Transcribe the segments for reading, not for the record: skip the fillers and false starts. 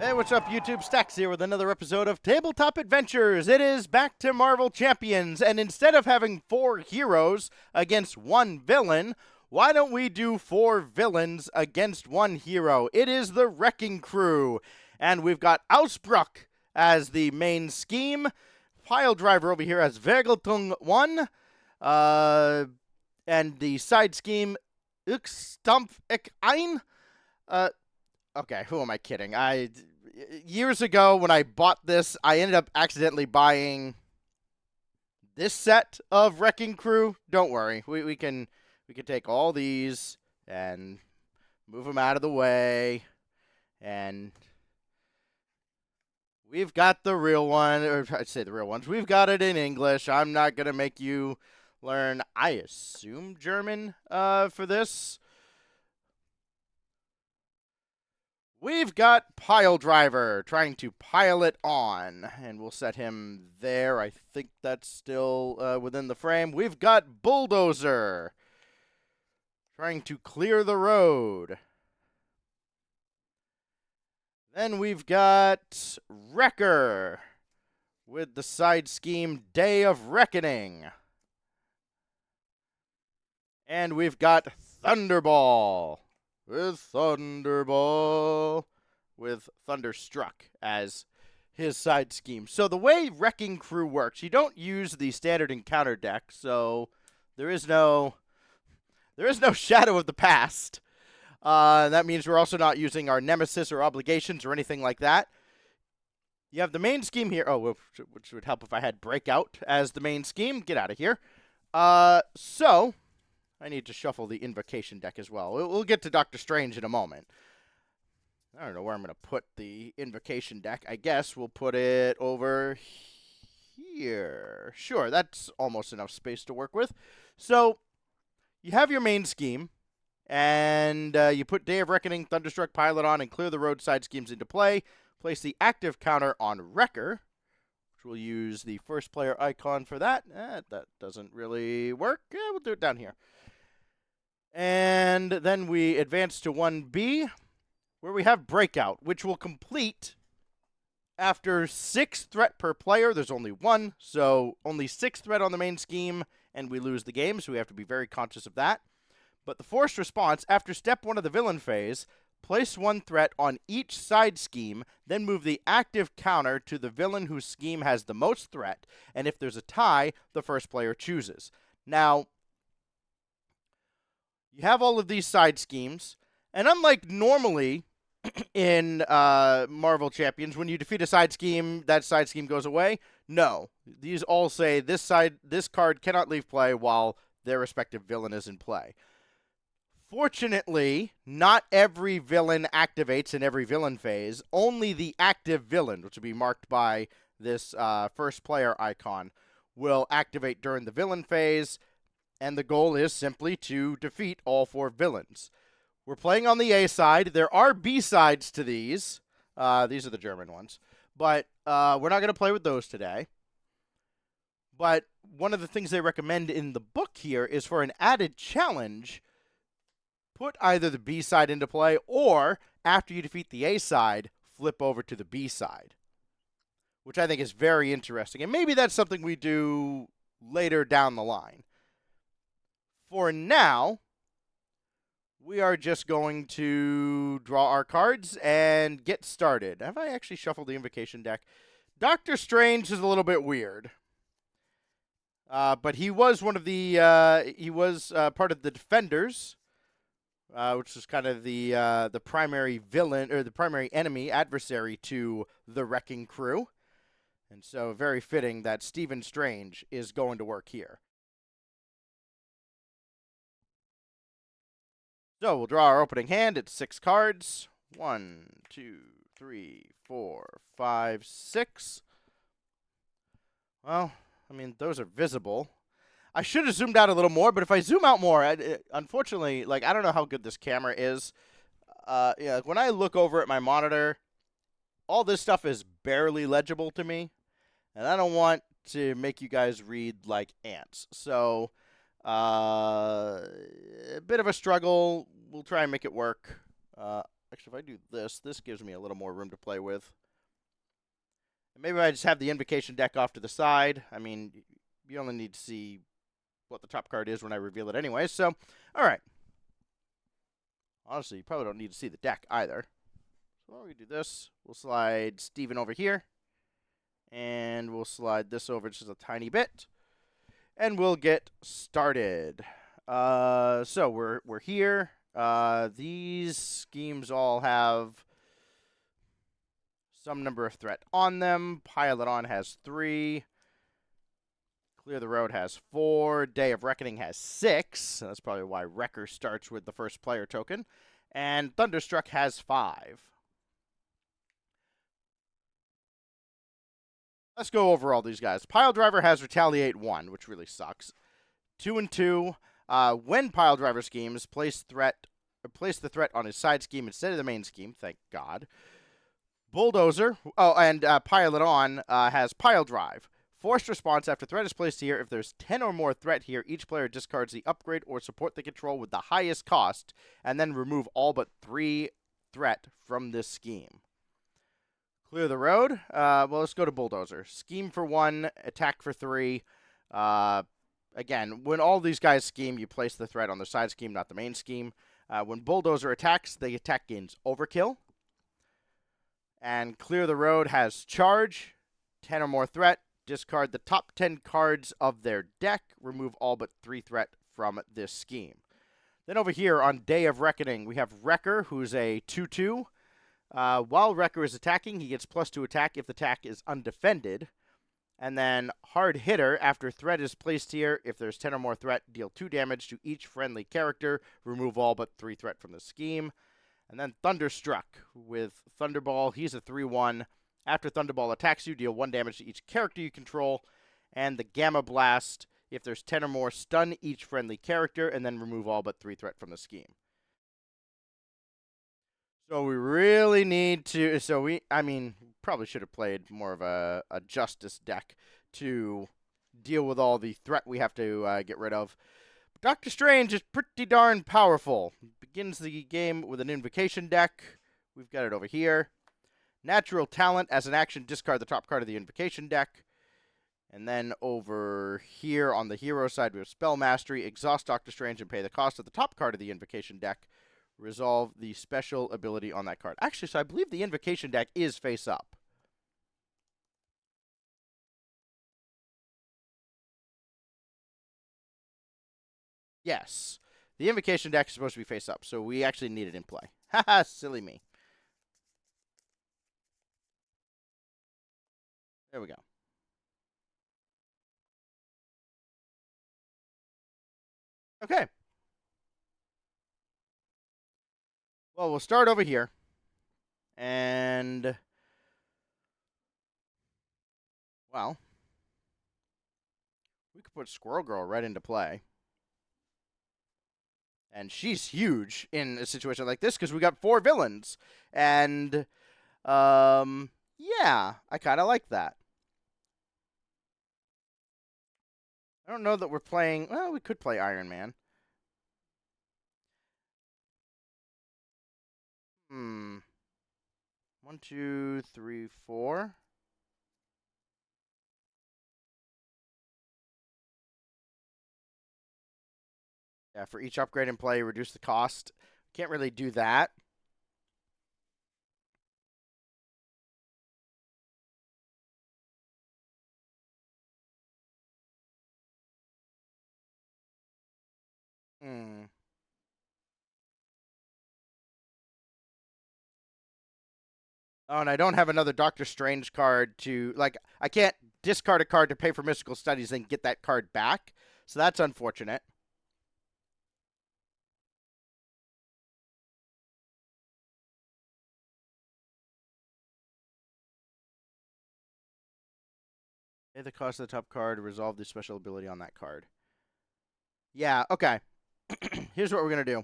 Hey, what's up, YouTube? Stax here with another episode of Tabletop Adventures. It is back to Marvel Champions, and instead of having 4 heroes against 1 villain, why don't we do 4 villains against 1 hero? It is the Wrecking Crew, and we've got Ausbruch as the main scheme, Pile Driver over here as Vergeltung 1, and the side scheme, Stampf ek ein. Okay, who am I kidding? Years ago when I bought this, I ended up accidentally buying this set of Wrecking Crew. Don't worry, we can take all these and move them out of the way, and we've got the real one, or I'd say the real ones. We've got it in English. I'm not gonna make you learn, I assume, German for this. We've got Pile Driver trying to pile it on, and we'll set him there. I think that's still within the frame. We've got Bulldozer trying to clear the road. Then we've got Wrecker with the side scheme Day of Reckoning. And we've got Thunderball with Thunderball, with Thunderstruck as his side scheme. So the way Wrecking Crew works, you don't use the standard encounter deck, so there is no Shadow of the Past. That means we're also not using our Nemesis or Obligations or anything like that. You have the main scheme here. Oh, which would help if I had Breakout as the main scheme. Get out of here. So I need to shuffle the Invocation deck as well. We'll get to Doctor Strange in a moment. I don't know where I'm going to put the Invocation deck. I guess we'll put it over here. Sure, that's almost enough space to work with. So you have your main scheme, and you put Day of Reckoning, Thunderstruck, Pilot on, and clear the roadside schemes into play. Place the active counter on Wrecker, which we'll use the first player icon for that. That doesn't really work. We'll do it down here. And then we advance to 1B, where we have Breakout, which will complete after 6 threat per player. There's only 1, so only 6 threat on the main scheme, and we lose the game, so we have to be very conscious of that. But the forced response, after step 1 of the villain phase, place 1 threat on each side scheme, then move the active counter to the villain whose scheme has the most threat, and if there's a tie, the first player chooses. Now, you have all of these side schemes, and unlike normally in Marvel Champions, when you defeat a side scheme, that side scheme goes away. No, these all say this card cannot leave play while their respective villain is in play. Fortunately, not every villain activates in every villain phase. Only the active villain, which will be marked by this first player icon, will activate during the villain phase. And the goal is simply to defeat all 4 villains. We're playing on the A side. There are B sides to these. These are the German ones. But we're not going to play with those today. But one of the things they recommend in the book here is for an added challenge, put either the B side into play, or after you defeat the A side, flip over to the B side, which I think is very interesting. And maybe that's something we do later down the line. For now, we are just going to draw our cards and get started. Have I actually shuffled the Invocation deck? Doctor Strange is a little bit weird. But he was one of the, part of the Defenders, which was kind of the primary villain, or the primary enemy, adversary to the Wrecking Crew. And so very fitting that Stephen Strange is going to work here. So we'll draw our opening hand. It's 6 cards. 1, 2, 3, 4, 5, 6. Well, I mean, those are visible. I should have zoomed out a little more, but if I zoom out more, unfortunately, like, I don't know how good this camera is. Yeah, when I look over at my monitor, all this stuff is barely legible to me, and I don't want to make you guys read like ants. So a bit of a struggle. We'll try and make it work. Actually, if I do this, this gives me a little more room to play with. And maybe I just have the invocation deck off to the side. I mean, you only need to see what the top card is when I reveal it anyway. So, all right. Honestly, you probably don't need to see the deck either. So why don't we do this? We'll slide Steven over here. And we'll slide this over just a tiny bit. And we'll get started. So we're here. These schemes all have some number of threat on them. Pile It On has 3. Clear the Road has 4. Day of Reckoning has 6. That's probably why Wrecker starts with the first player token. And Thunderstruck has 5. Let's go over all these guys. Pile Driver has Retaliate 1, which really sucks. 2 and 2. When Pile Driver schemes, place the threat on his side scheme instead of the main scheme. Thank God. Bulldozer. Oh, and Pile It On has Pile Drive. Forced response after threat is placed here. If there's 10 or more threat here, each player discards the upgrade or support they control with the highest cost, and then remove all but 3 threat from this scheme. Clear the Road. Well, let's go to Bulldozer. Scheme for 1, attack for 3. Again, when all these guys scheme, you place the threat on the side scheme, not the main scheme. When Bulldozer attacks, the attack gains Overkill. And Clear the Road has Charge, 10 or more threat. Discard the top 10 cards of their deck. Remove all but 3 threat from this scheme. Then over here on Day of Reckoning, we have Wrecker, who's a 2/2. While Wrecker is attacking, he gets +2 attack if the attack is undefended. And then Hard Hitter, after threat is placed here, if there's 10 or more threat, deal 2 damage to each friendly character. Remove all but 3 threat from the scheme. And then Thunderstruck with Thunderball. He's a 3/1. After Thunderball attacks you, deal 1 damage to each character you control. And the Gamma Blast, if there's 10 or more, stun each friendly character, and then remove all but 3 threat from the scheme. So we really need to... probably should have played more of a Justice deck to deal with all the threat we have to get rid of. But Doctor Strange is pretty darn powerful. Begins the game with an Invocation deck. We've got it over here. Natural Talent, as an action, discard the top card of the Invocation deck. And then over here on the hero side, we have Spell Mastery. Exhaust Doctor Strange and pay the cost of the top card of the Invocation deck. Resolve the special ability on that card. Actually, so I believe the Invocation deck is face up. Yes. The Invocation deck is supposed to be face up, so we actually need it in play. Haha, silly me. There we go. Okay. Well, we'll start over here. And... well, we could put Squirrel Girl right into play. And she's huge in a situation like this because we got 4 villains. And, yeah, I kind of like that. I don't know that we're playing... well, we could play Iron Man. 1, 2, 3, 4. Yeah, for each upgrade in play, reduce the cost. Can't really do that. Oh, and I don't have another Doctor Strange card to... like, I can't discard a card to pay for Mystical Studies and get that card back. So that's unfortunate. Pay the cost of the top card to resolve the special ability on that card. Yeah, okay. Here's what we're going to do.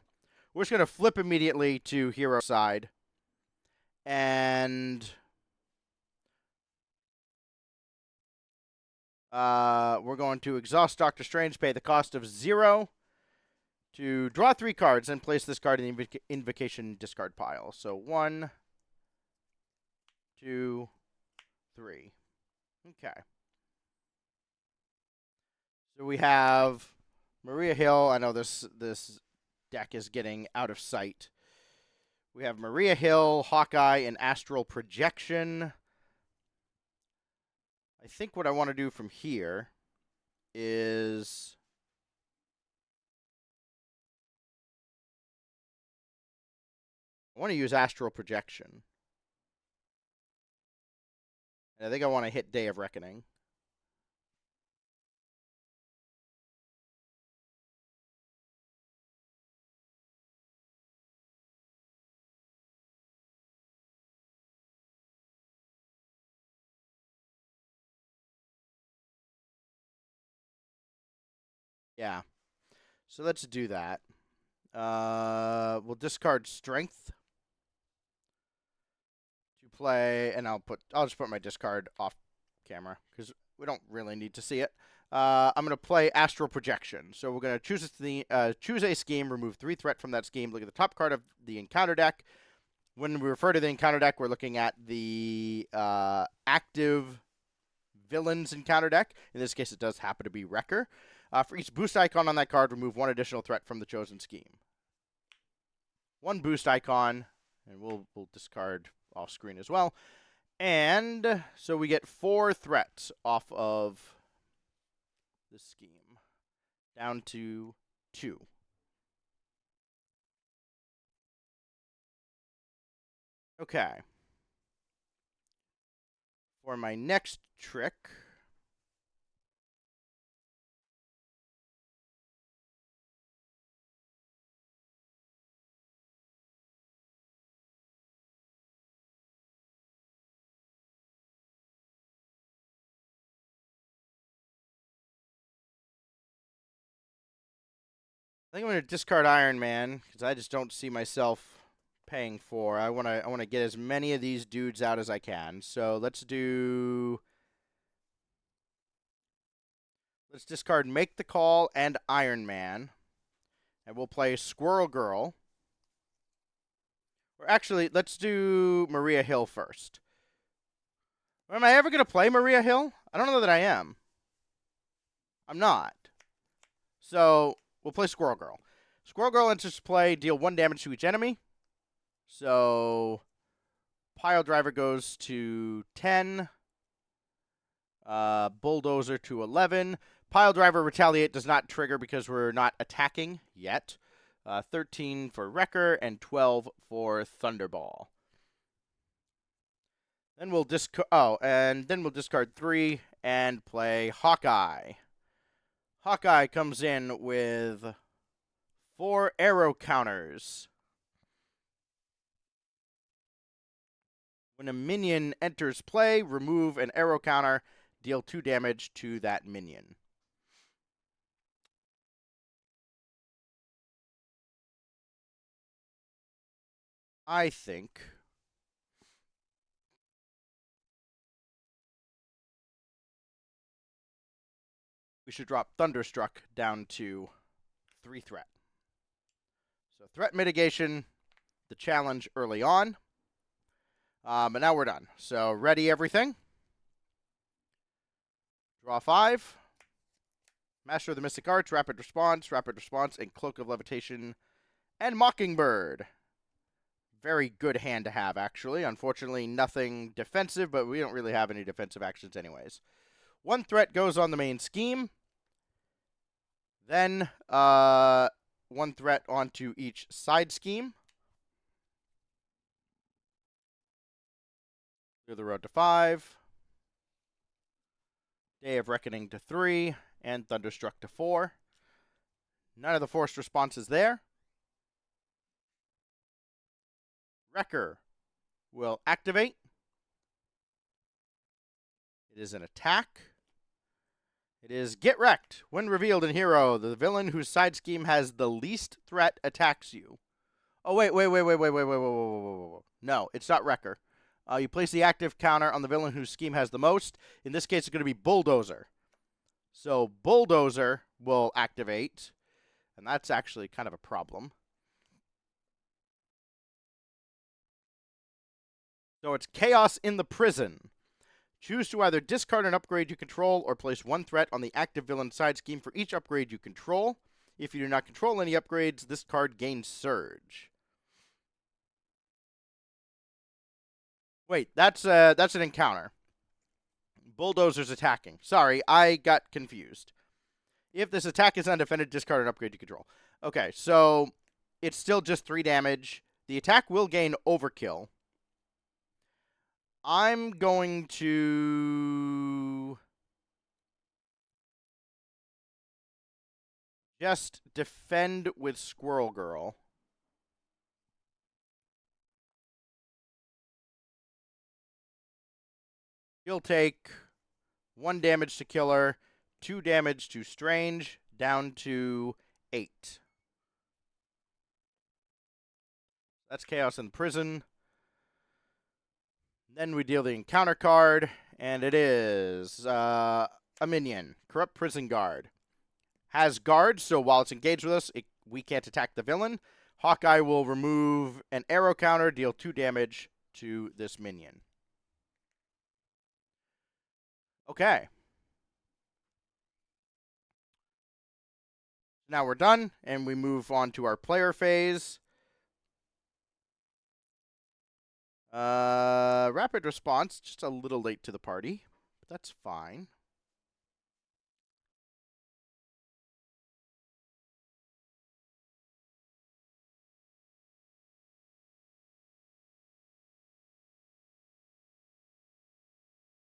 We're just going to flip immediately to hero side. And... we're going to exhaust Doctor Strange, pay the cost of 0 to draw 3 cards and place this card in the invocation discard pile. So 1, 2, 3. Okay. So we have Maria Hill. I know this deck is getting out of sight. We have Maria Hill, Hawkeye, and Astral Projection. I think what I want to do from here is I want to use Astral Projection. And I think I want to hit Day of Reckoning. Yeah. So let's do that. We'll discard Strength to play, and I'll just put my discard off camera because we don't really need to see it. I'm going to play Astral Projection. So we're going to choose a scheme, remove 3 threat from that scheme. Look at the top card of the encounter deck. When we refer to the encounter deck, we're looking at the active villains encounter deck. In this case, it does happen to be Wrecker. For each boost icon on that card, remove 1 additional threat from the chosen scheme. 1 boost icon, and we'll discard off screen as well. And so we get 4 threats off of the scheme, down to 2. Okay. For my next trick, I think I'm going to discard Iron Man because I just don't see myself paying for. I want to get as many of these dudes out as I can. So let's discard Make the Call and Iron Man, and we'll play Squirrel Girl. Or actually, let's do Maria Hill first. Am I ever going to play Maria Hill? I don't know that I am. I'm not. So we'll play Squirrel Girl. Squirrel Girl enters play, deal 1 damage to each enemy. So Pile Driver goes to 10. Bulldozer to 11. Pile Driver Retaliate does not trigger because we're not attacking yet. 13 for Wrecker and 12 for Thunderball. Then we'll discard 3 and play Hawkeye. Hawkeye comes in with 4 arrow counters. When a minion enters play, remove an arrow counter, deal 2 damage to that minion. I think we should drop Thunderstruck down to 3 threat. So threat mitigation, the challenge early on. But now we're done. So ready everything. Draw 5. Master of the Mystic Arts, Rapid Response, and Cloak of Levitation, and Mockingbird. Very good hand to have, actually. Unfortunately, nothing defensive, but we don't really have any defensive actions anyways. 1 threat goes on the main scheme. Then 1 threat onto each side scheme. Clear the road to 5. Day of Reckoning to 3. And Thunderstruck to 4. None of the forced responses there. Wrecker will activate. It is an attack. It is Get Wrecked. When revealed in Hero, the villain whose side scheme has the least threat attacks you. Oh, wait. No, it's not Wrecker. You place the active counter on the villain whose scheme has the most. In this case, it's going to be Bulldozer. So Bulldozer will activate. And that's actually kind of a problem. So it's Chaos in the Prison. Choose to either discard an upgrade you control or place one threat on the active villain side scheme for each upgrade you control. If you do not control any upgrades, this card gains Surge. Wait, that's an encounter. Bulldozer's attacking. Sorry, I got confused. If this attack is undefended, discard an upgrade you control. Okay, so it's still just 3 damage. The attack will gain Overkill. I'm going to just defend with Squirrel Girl. He'll take 1 damage to kill her, 2 damage to Strange, down to 8. That's Chaos in the Prison. Then we deal the encounter card, and it is a minion, Corrupt Prison Guard. Has guard, so while it's engaged with us, we can't attack the villain. Hawkeye will remove an arrow counter, deal 2 damage to this minion. Okay. Now we're done, and we move on to our player phase. Rapid response, just a little late to the party, but that's fine.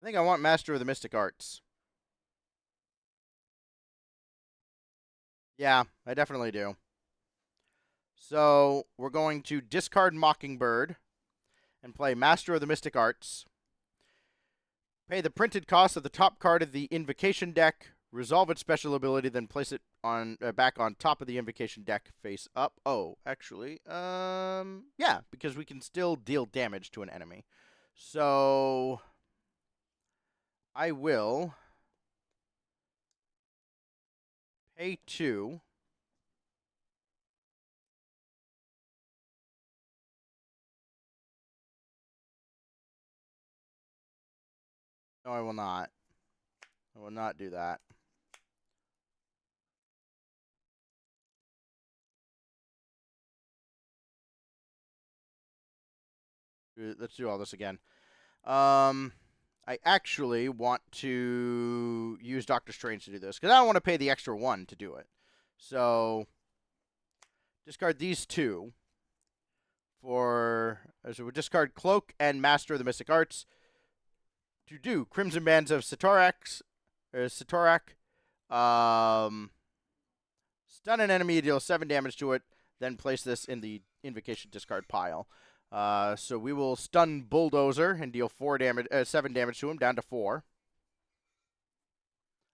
I think I want Master of the Mystic Arts. Yeah, I definitely do. So we're going to discard Mockingbird and play Master of the Mystic Arts. Pay the printed cost of the top card of the Invocation deck. Resolve its special ability, then place it on back on top of the Invocation deck, face up. Oh, actually, yeah, because we can still deal damage to an enemy. So I will pay 2. No, I will not. I will not do that. Let's do all this again. I actually want to use Doctor Strange to do this, because I don't want to pay the extra 1 to do it. So, discard these 2. So we'll discard Cloak and Master of the Mystic Arts to do Crimson Bands of Satorak. Stun an enemy, deal 7 damage to it, then place this in the Invocation discard pile. So we will stun Bulldozer and deal 7 damage to him, down to 4.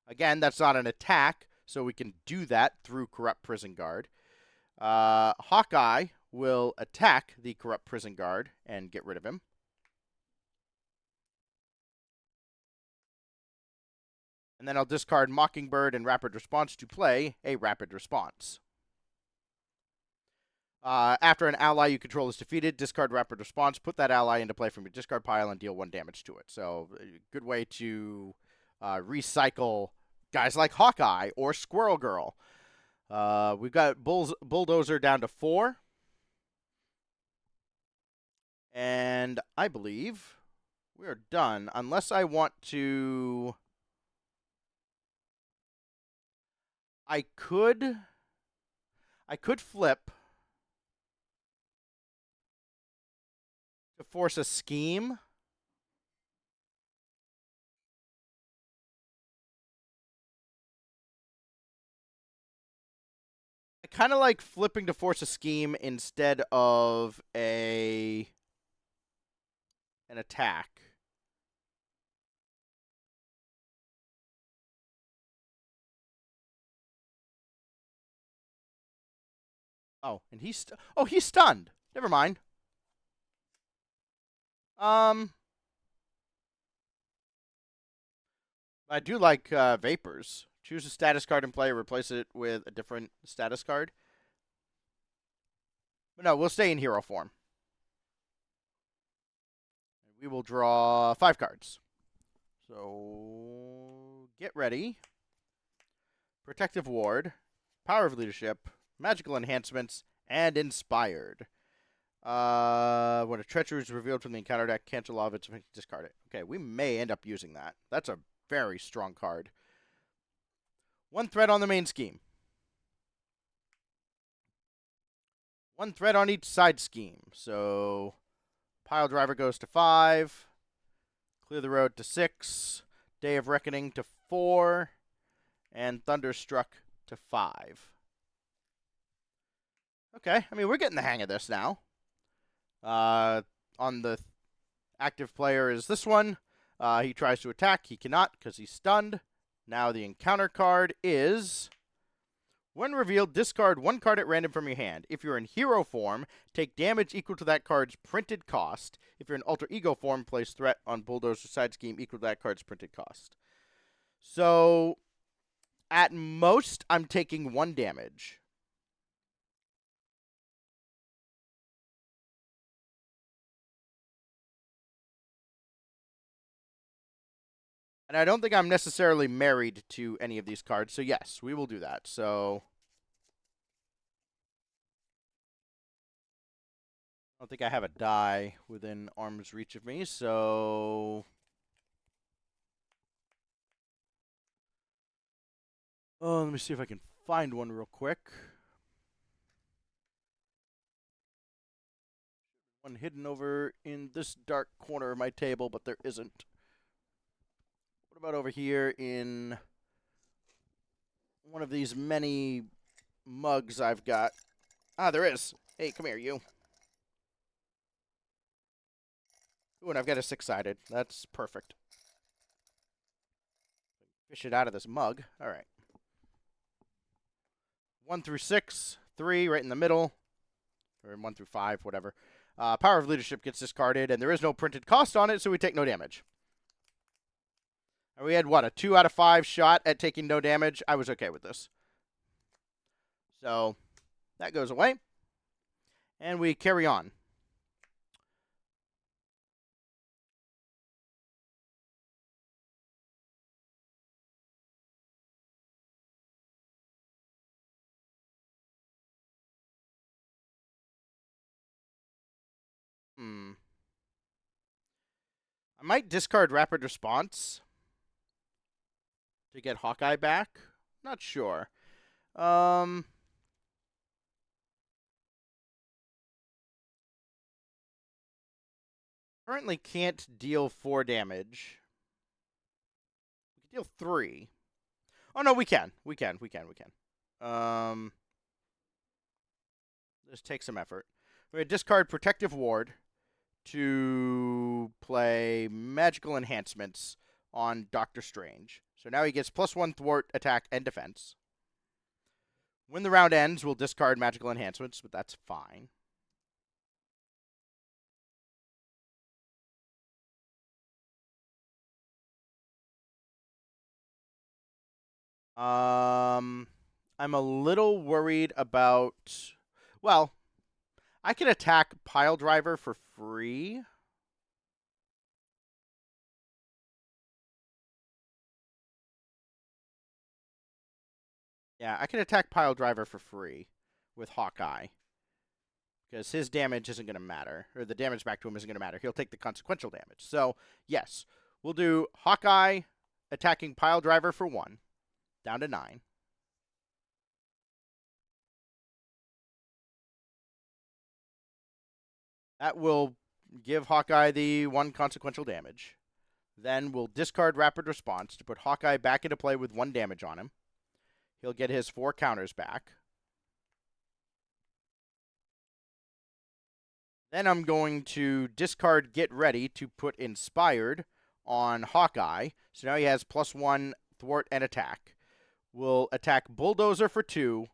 Again, that's not an attack, so we can do that through Corrupt Prison Guard. Hawkeye will attack the Corrupt Prison Guard and get rid of him. And then I'll discard Mockingbird and Rapid Response to play a Rapid Response. After an ally you control is defeated, discard Rapid Response, put that ally into play from your discard pile, and deal 1 damage to it. So, a good way to recycle guys like Hawkeye or Squirrel Girl. We've got Bulldozer down to 4. And I believe we are done, unless I want to... I could flip to force a scheme. I kind of like flipping to force a scheme instead of an attack. Oh, and he's stunned. Never mind. I do like Vapors. choose a status card in play, replace it with a different status card. But no, we'll stay in hero form. We will draw 5 cards. So, get ready. Protective Ward, Power of Leadership, Magical Enhancements, and Inspired. When a treachery is revealed from the encounter deck, cancel all of its effects, discard it. Okay, we may end up using that. That's a very strong card. 1 threat on the main scheme. 1 threat on each side scheme. So, Pile Driver goes to 5. Clear the Road to 6. Day of Reckoning to 4. And Thunderstruck to 5. Okay, I mean, we're getting the hang of this now. On the active player is this one. He tries to attack. He cannot because he's stunned. Now the encounter card is... When revealed, discard 1 card at random from your hand. If you're in hero form, take damage equal to that card's printed cost. If you're in alter ego form, place threat on Bulldozer side scheme equal to that card's printed cost. So, at most, I'm taking 1 damage. And I don't think I'm necessarily married to any of these cards, so yes, we will do that. So, I don't think I have a die within arm's reach of me, so... Oh, let me see if I can find one real quick. One hidden over in this dark corner of my table, but there isn't. What about over here in one of these many mugs I've got? Ah, there is. Hey, come here, you. Ooh, and I've got a 6-sided. That's perfect. Fish it out of this mug. All right. 1 through 6, 3 right in the middle, or 1 through 5, whatever. Power of Leadership gets discarded, and there is no printed cost on it, so we take no damage. And we had, what, a 2 out of 5 shot at taking no damage? I was okay with this. So, that goes away. And we carry on. I might discard Rapid Response to get Hawkeye back. Not sure. Currently can't deal 4 damage. We can deal 3. Oh, no, we can. We can. This takes some effort. We're going to discard Protective Ward to play Magical Enhancements on Doctor Strange. So now he gets +1 thwart, attack, and defense. When the round ends, we'll discard Magical Enhancements, but that's fine. I'm a little worried about... Well, I can attack Pile Driver for free. Yeah, I can attack Pile Driver for free with Hawkeye. Because his damage isn't going to matter. Or the damage back to him isn't going to matter. He'll take the consequential damage. So, yes. We'll do Hawkeye attacking Pile Driver for 1. Down to 9. That will give Hawkeye the 1 consequential damage. Then we'll discard Rapid Response to put Hawkeye back into play with 1 damage on him. He'll get his 4 counters back. Then I'm going to discard Get Ready to put Inspired on Hawkeye. So now he has +1 thwart and attack. We'll attack Bulldozer for 2.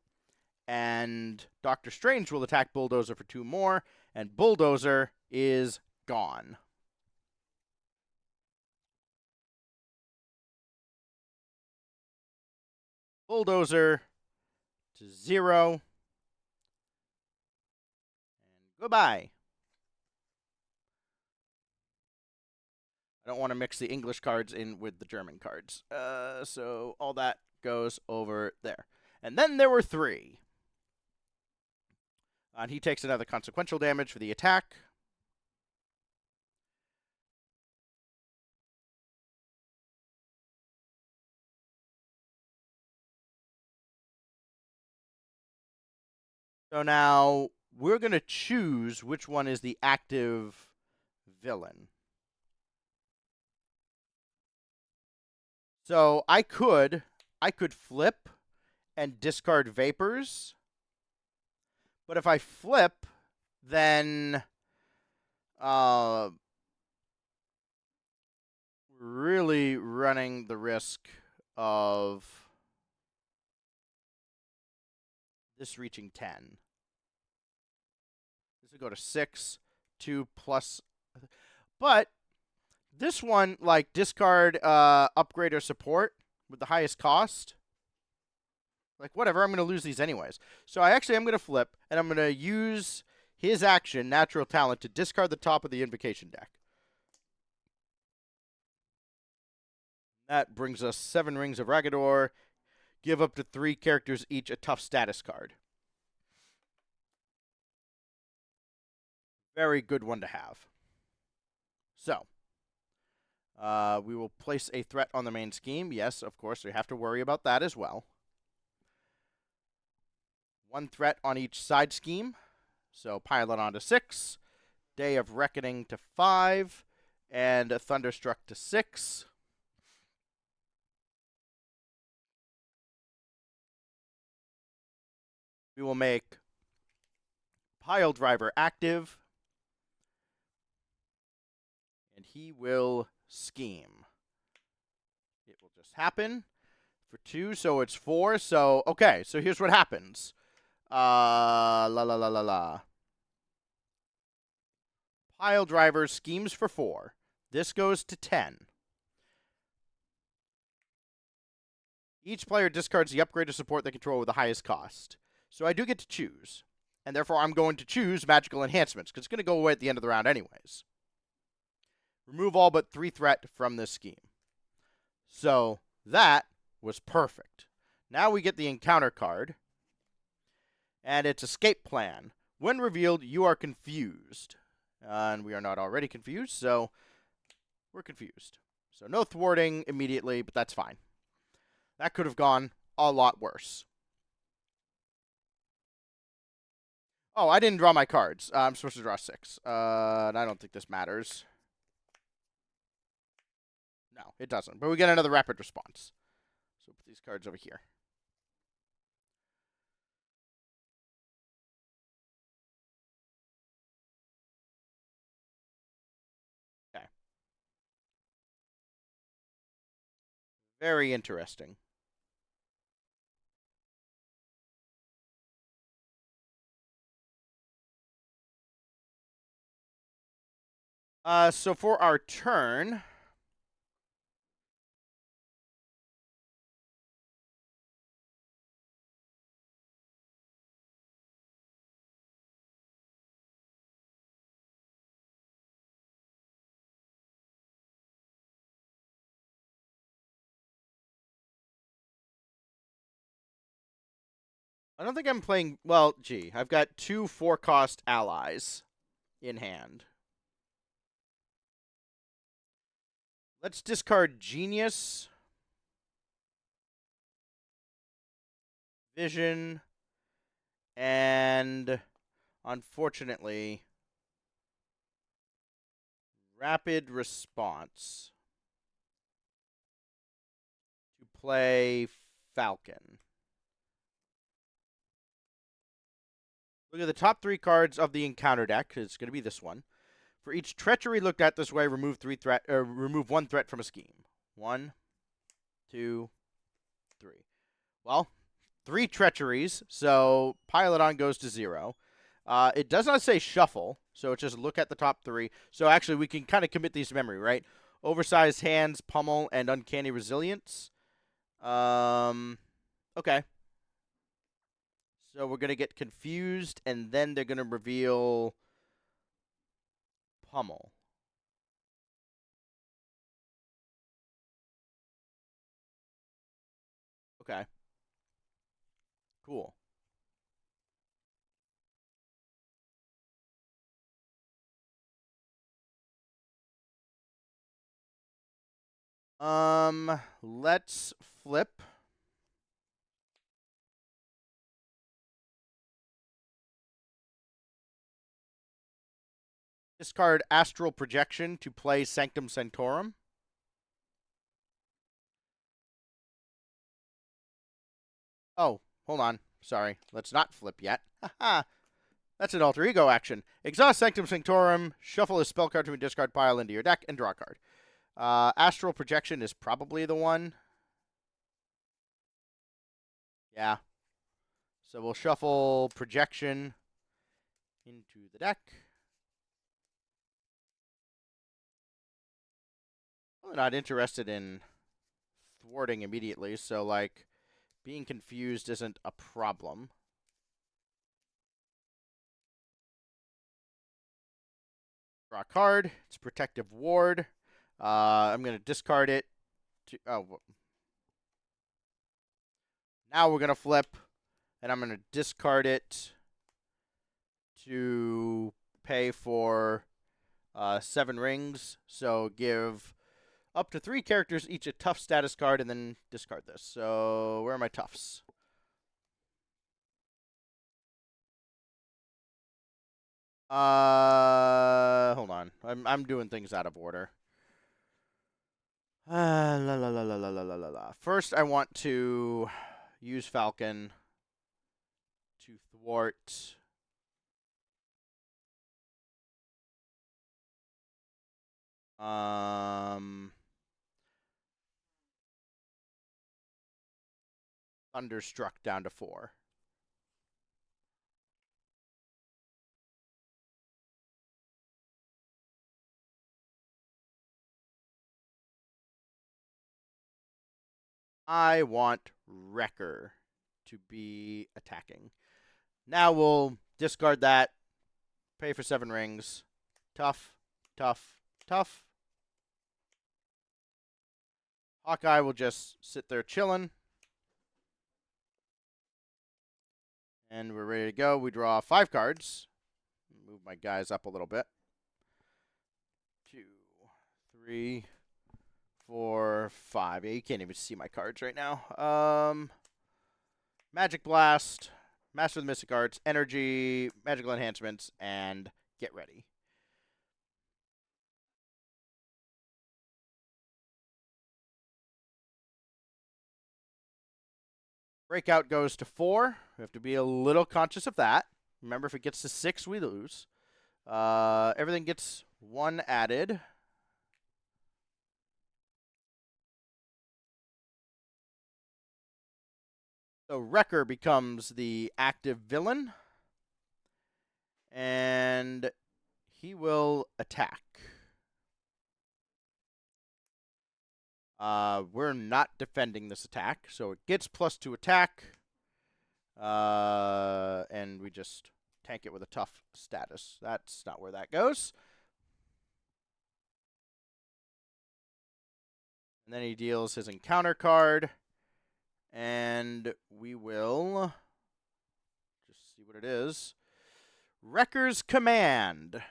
And Doctor Strange will attack Bulldozer for 2 more. And Bulldozer is gone. Bulldozer to 0. And goodbye. I don't want to mix the English cards in with the German cards. So all that goes over there. And then there were 3. And he takes another consequential damage for the attack. So now we're going to choose which one is the active villain. So I could flip and discard Vapors. But if I flip, then really running the risk of this reaching 10. This would go to 6, 2 plus. But this one, like, discard upgrade or support with the highest cost. Like, whatever, I'm going to lose these anyways. So I'm going to flip, and I'm going to use his action, Natural Talent, to discard the top of the Invocation deck. That brings us 7 Rings of Ragador. Give up to 3 characters each a tough status card. Very good one to have. So, we will place a threat on the main scheme. Yes, of course, we have to worry about that as well. 1 threat on each side scheme. So Pilot on to 6. Day of Reckoning to 5. And Thunderstruck to 6. We will make Pile Driver active. And he will scheme. It will just happen for 2, so it's 4. So, okay, so here's what happens. Pile Driver schemes for 4. This goes to 10. Each player discards the upgrade or support they control with the highest cost. So I do get to choose. And therefore, I'm going to choose Magical Enhancements, because it's going to go away at the end of the round anyways. Remove all but 3 threat from this scheme. So that was perfect. Now we get the encounter card. And it's Escape Plan. When revealed, you are confused. And we are not already confused, so we're confused. So no thwarting immediately, but that's fine. That could have gone a lot worse. Oh, I didn't draw my cards. I'm supposed to draw 6. And I don't think this matters. No, it doesn't. But we get another rapid response. So put these cards over here. Okay. Very interesting. So for our turn, I don't think I'm playing... Well, gee, I've got 2 4-cost allies in hand. Let's discard Genius, Vision, and, unfortunately, Rapid Response to play Falcon. Look at the top 3 cards of the encounter deck. It's going to be this one. For each treachery looked at this way, remove 1 threat from a scheme. 1, 2, 3. Well, 3 treacheries, so Pilot goes to 0. It does not say shuffle, so it's just look at the top 3. So actually, we can kind of commit these to memory, right? Oversized Hands, Pummel, and Uncanny Resilience. Okay. So we're going to get confused, and then they're going to reveal Pummel. Okay. Cool. Let's flip. Discard Astral Projection to play Sanctum Sanctorum. Oh, hold on. Sorry. Let's not flip yet. Haha. That's an alter ego action. Exhaust Sanctum Sanctorum, shuffle a spell card from your discard pile into your deck, and draw a card. Astral Projection is probably the one. Yeah. So we'll shuffle Projection into the deck. I'm not interested in thwarting immediately, so, like, being confused isn't a problem. Draw a card. It's Protective Ward. I'm going to discard it. Now we're going to flip, and I'm going to discard it to pay for 7 rings. So give up to 3 characters each a tough status card, and then discard this. So where are my toughs? Hold on. I'm doing things out of order. La la la la la la la la. First, I want to use Falcon to thwart. Thunderstruck down to 4. I want Wrecker to be attacking. Now we'll discard that, pay for 7 rings. Tough, tough, tough. Hawkeye will just sit there chilling. And we're ready to go. We draw 5 cards. Move my guys up a little bit. 2, 3, 4, 5. Yeah, you can't even see my cards right now. Magic Blast, Master of the Mystic Arts, Energy, Magical Enhancements, and Get Ready. Breakout goes to 4. We have to be a little conscious of that. Remember, if it gets to 6, we lose. Everything gets 1 added. So Wrecker becomes the active villain. And he will attack. We're not defending this attack, so it gets +2 attack. And we just tank it with a tough status. That's not where that goes. And then he deals his encounter card. And we will just see what it is. Wrecker's Command.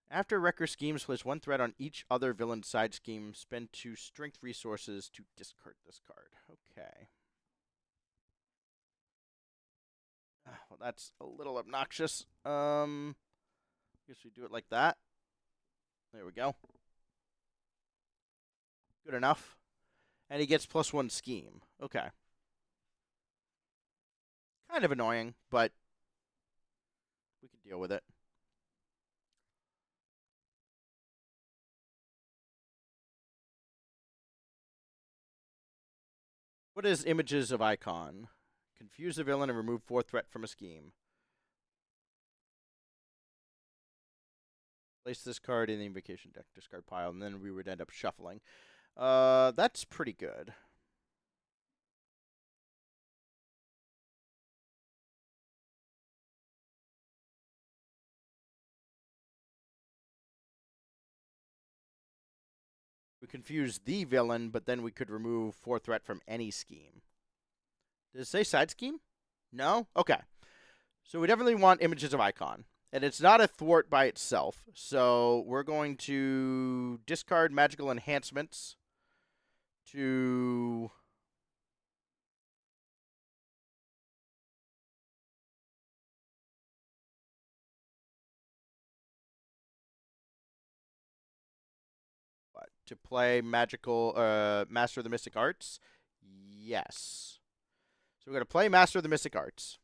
After Wrecker schemes, place 1 threat on each other villain side scheme. Spend 2 strength resources to discard this card. Okay. Well, that's a little obnoxious. Guess we do it like that. There we go. Good enough. And he gets +1 scheme. Okay. Kind of annoying, but we can deal with it. What is Images of Icon? Confuse the villain and remove 4 threat from a scheme. Place this card in the invocation deck, discard pile, and then we would end up shuffling. That's pretty good. confuse the villain, but then we could remove 4 threat from any scheme. Did it say side scheme? No? Okay. So we definitely want images of icon. And it's not a thwart by itself. So we're going to discard magical enhancements to play magical Master of the Mystic Arts. Yes. So we're going to play Master of the Mystic Arts.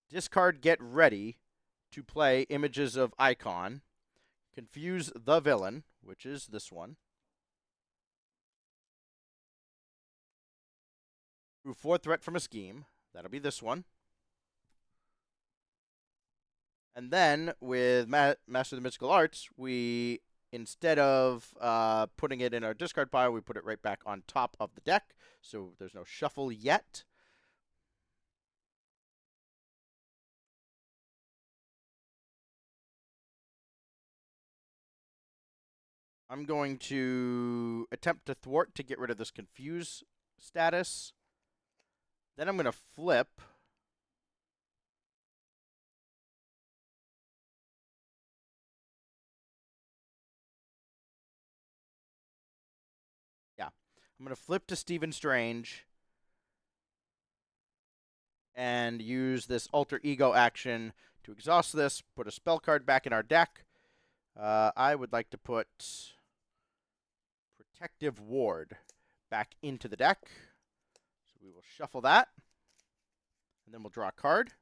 Discard Get Ready to play images of icon. Confuse the villain, which is this one. Remove 4 threat from a scheme. That'll be this one. And then with Master of the Mystical Arts, we, instead of putting it in our discard pile, we put it right back on top of the deck. So there's no shuffle yet. I'm going to attempt to thwart to get rid of this confuse status. Then I'm going to flip. Yeah. I'm going to flip to Stephen Strange and use this alter ego action to exhaust this, put a spell card back in our deck. I would like to put Protective Ward back into the deck. So we will shuffle that. And then we'll draw a card.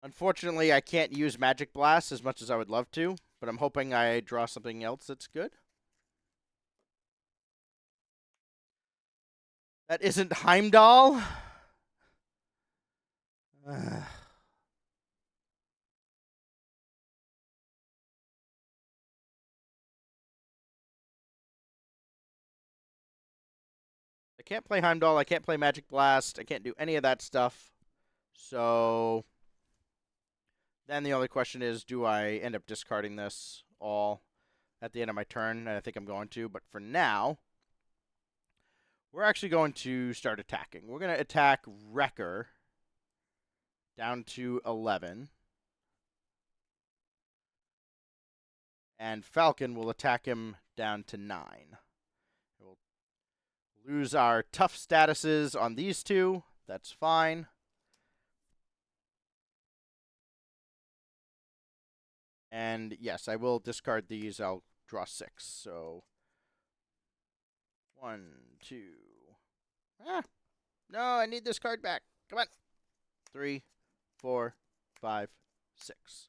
Unfortunately, I can't use Magic Blast as much as I would love to, but I'm hoping I draw something else that's good. That isn't Heimdall. I can't play Heimdall. I can't play Magic Blast. I can't do any of that stuff. So then the only question is, do I end up discarding this all at the end of my turn? And I think I'm going to. But for now, we're actually going to start attacking. We're going to attack Wrecker down to 11. And Falcon will attack him down to 9. We'll lose our tough statuses on these two. That's fine. And yes, I will discard these. I'll draw 6. So 1, 2. No, I need this card back. Come on. 3, 4, 5, 6.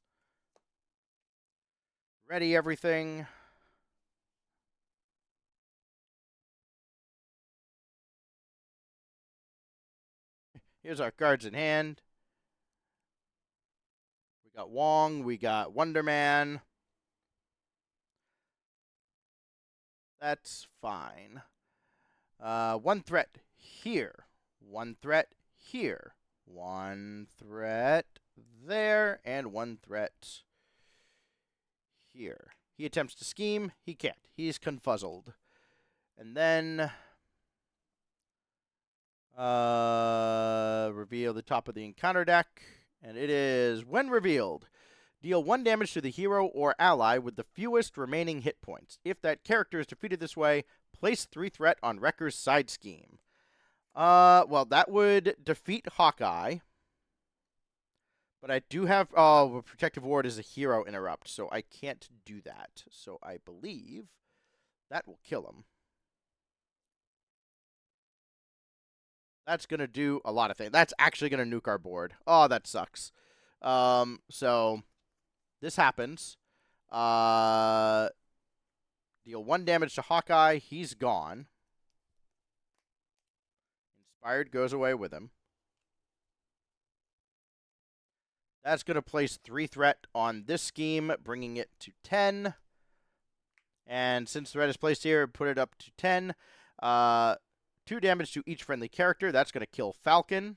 Ready everything. Here's our cards in hand. We got Wong. We got Wonder Man. That's fine. 1 threat here. 1 threat here. 1 threat there. And 1 threat here. He attempts to scheme. He can't. He's confuzzled. And then reveal the top of the encounter deck. And it is, when revealed, deal 1 damage to the hero or ally with the fewest remaining hit points. If that character is defeated this way, place 3 threat on Wrecker's side scheme. Well, that would defeat Hawkeye. But I do have, Protective Ward is a hero interrupt, so I can't do that. So I believe that will kill him. That's going to do a lot of things. That's actually going to nuke our board. Oh, that sucks. So this happens. Deal 1 damage to Hawkeye. He's gone. Inspired goes away with him. That's going to place 3 threat on this scheme, bringing it to 10. And since threat is placed here, put it up to 10. 2 damage to each friendly character. That's going to kill Falcon.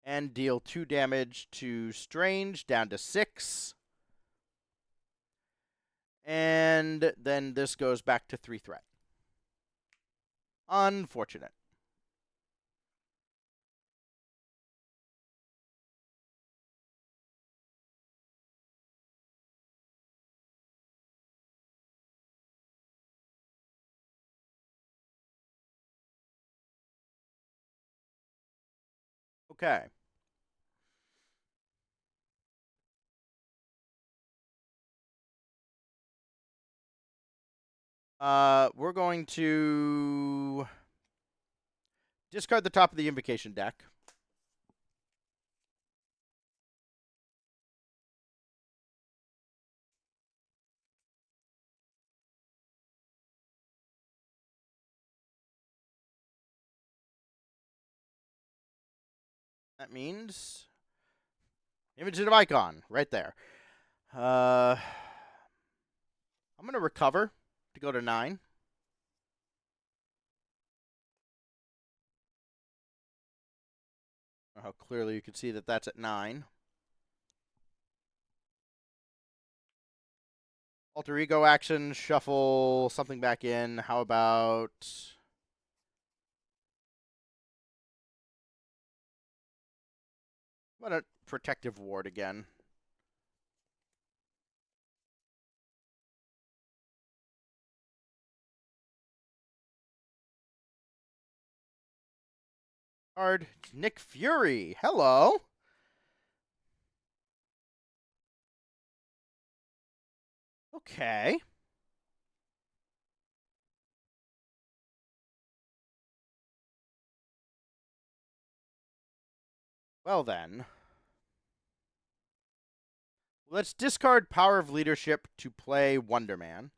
And deal 2 damage to Strange, down to 6. And then this goes back to 3 threat. Unfortunate. Okay. We're going to discard the top of the Invocation deck. That means Image of Icon, right there. I'm going to recover to go to 9. How clearly you can see that that's at 9. Alter Ego action, shuffle something back in. How about... What a Protective Ward again. Card, Nick Fury. Hello. Okay. Well then. Let's discard Power of Leadership to play Wonder Man.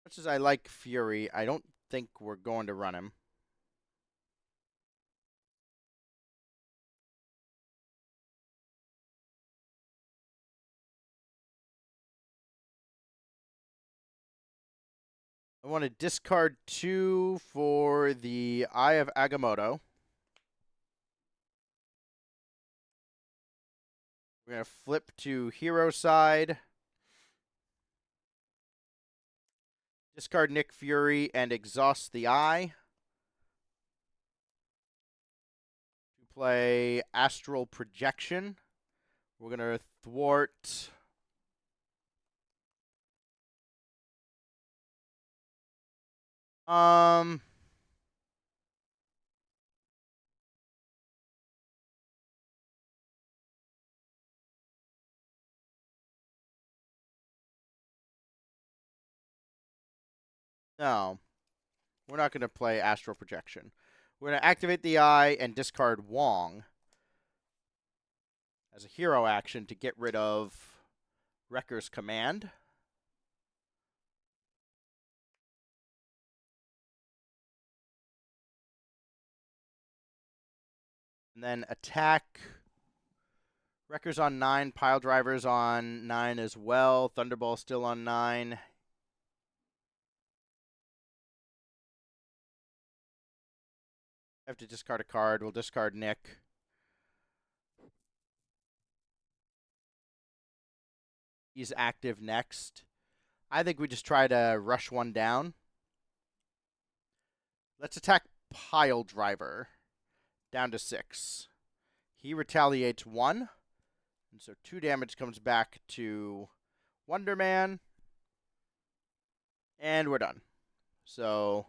Much as I like Fury, I don't think we're going to run him. I want to discard 2 for the Eye of Agamotto. We're going to flip to hero side. Discard Nick Fury and exhaust the Eye. To play Astral Projection. We're going to thwart... No. We're not going to play Astral Projection. We're going to activate the Eye and discard Wong as a hero action to get rid of Wrecker's Command. And then attack. Wrecker's on 9. Pile Driver's on 9 as well. Thunderball's still on 9. I have to discard a card. We'll discard Nick. He's active next. I think we just try to rush one down. Let's attack Pile Driver. Down to 6. He retaliates 1. And so 2 damage comes back to Wonder Man. And we're done. So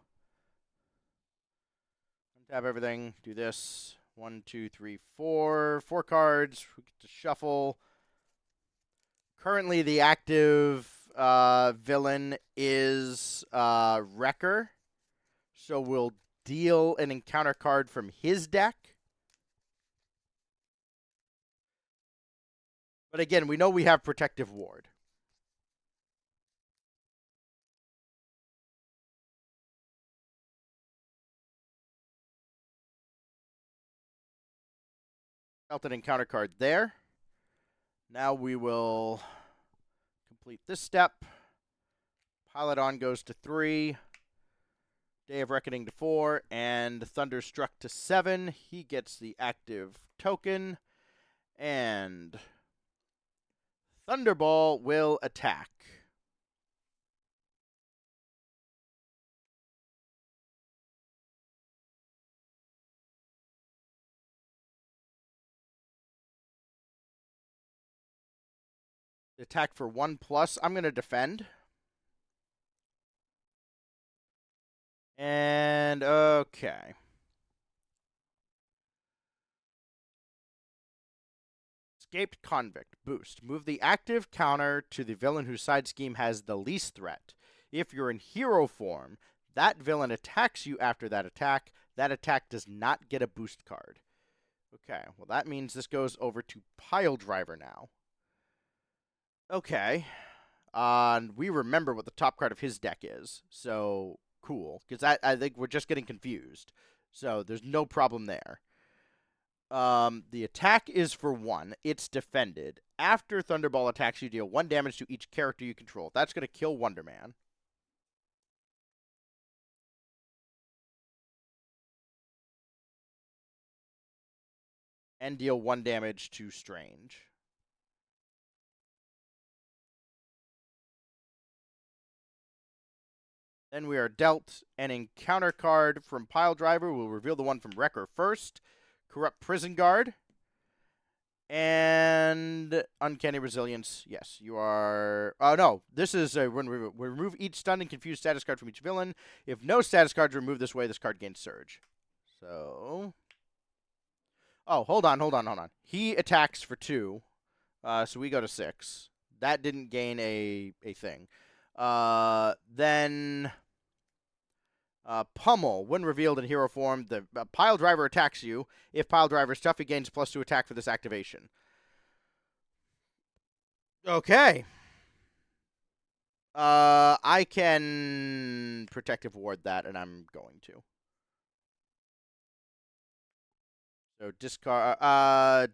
untap everything. Do this. 1, 2, 3, 4. 4 cards. We get to shuffle. Currently, the active villain is Wrecker. So we'll deal an encounter card from his deck. But again, we know we have Protective Ward. Dealt an encounter card there. Now we will complete this step. Pilot on goes to 3. Day of Reckoning to 4. And Thunderstruck to 7. He gets the active token. And Thunderball will attack. Attack for 1+. I'm going to defend. And, okay. Escaped Convict. Boost. Move the active counter to the villain whose side scheme has the least threat. If you're in hero form, that villain attacks you after that attack. That attack does not get a boost card. Okay, well that means this goes over to Pile Driver now. Okay. And we remember what the top card of his deck is. So, cool. Because I think we're just getting confused. So, there's no problem there. The attack is for 1. It's defended. After Thunderball attacks, you deal 1 damage to each character you control. That's going to kill Wonder Man. And deal 1 damage to Strange. Then we are dealt an encounter card from Pile Driver. We'll reveal the one from Wrecker first. Corrupt Prison Guard. And Uncanny Resilience. Yes, you are... Oh, no. This is when we remove each stunned and confused status card from each villain. If no status cards are removed this way, this card gains Surge. So... Oh, hold on. He attacks for 2. So we go to 6. That didn't gain a thing. Then... Pummel. When revealed in hero form, the Pile Driver attacks you. If Pile Driver is tough, he gains +2 attack for this activation. Okay. I can Protective Ward that, and I'm going to. So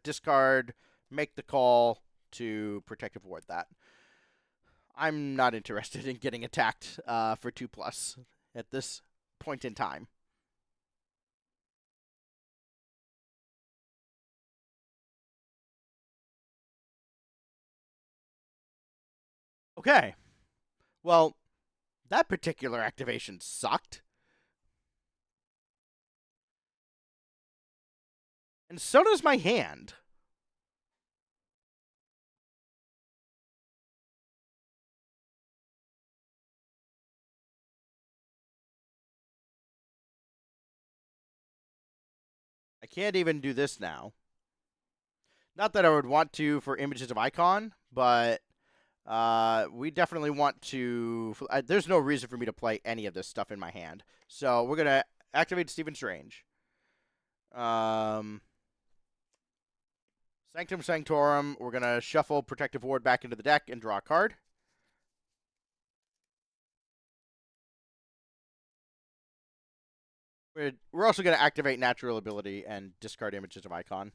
discard, make the call to Protective Ward that. I'm not interested in getting attacked for 2+ at this point in time. Okay. Well, that particular activation sucked. And so does my hand. I can't even do this now. Not that I would want to for Images of Icon, but we definitely want to... there's no reason for me to play any of this stuff in my hand. So we're going to activate Stephen Strange. Sanctum Sanctorum. We're going to shuffle Protective Ward back into the deck and draw a card. We're also going to activate Natural Ability and discard Images of Icon.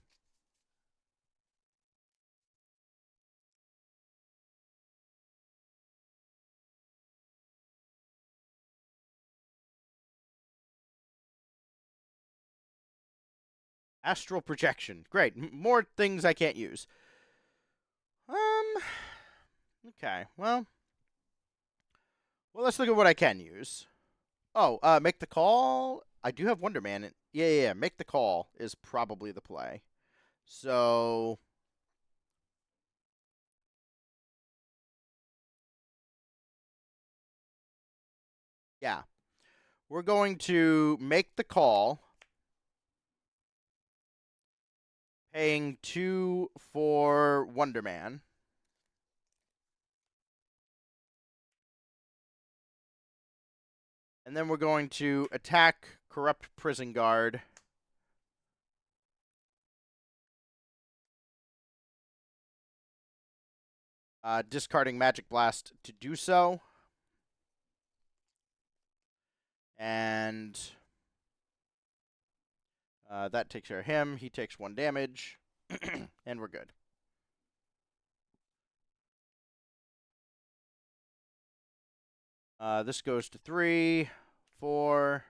Astral Projection. Great. More things I can't use. Okay. Well, let's look at what I can use. Oh, make the call. I do have Wonder Man. Yeah. Make the call is probably the play. So... yeah. We're going to make the call. Paying 2 for Wonder Man. And then we're going to attack Corrupt Prison Guard. Discarding Magic Blast to do so. And that takes care of him. He takes 1 damage. And we're good. This goes to 3, 4,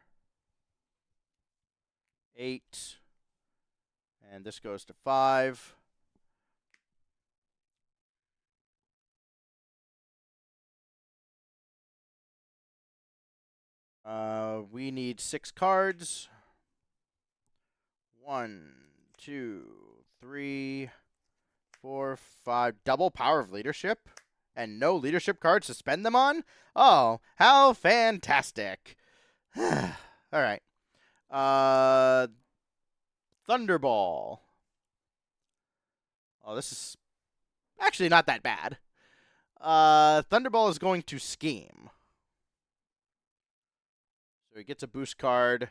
8, and this goes to 5. We need 6 cards. 1, 2, 3, 4, 5. Double Power of Leadership. And no leadership cards to spend them on? Oh, how fantastic. All right. Thunderball. Oh, this is actually not that bad. Thunderball is going to Scheme. So he gets a boost card.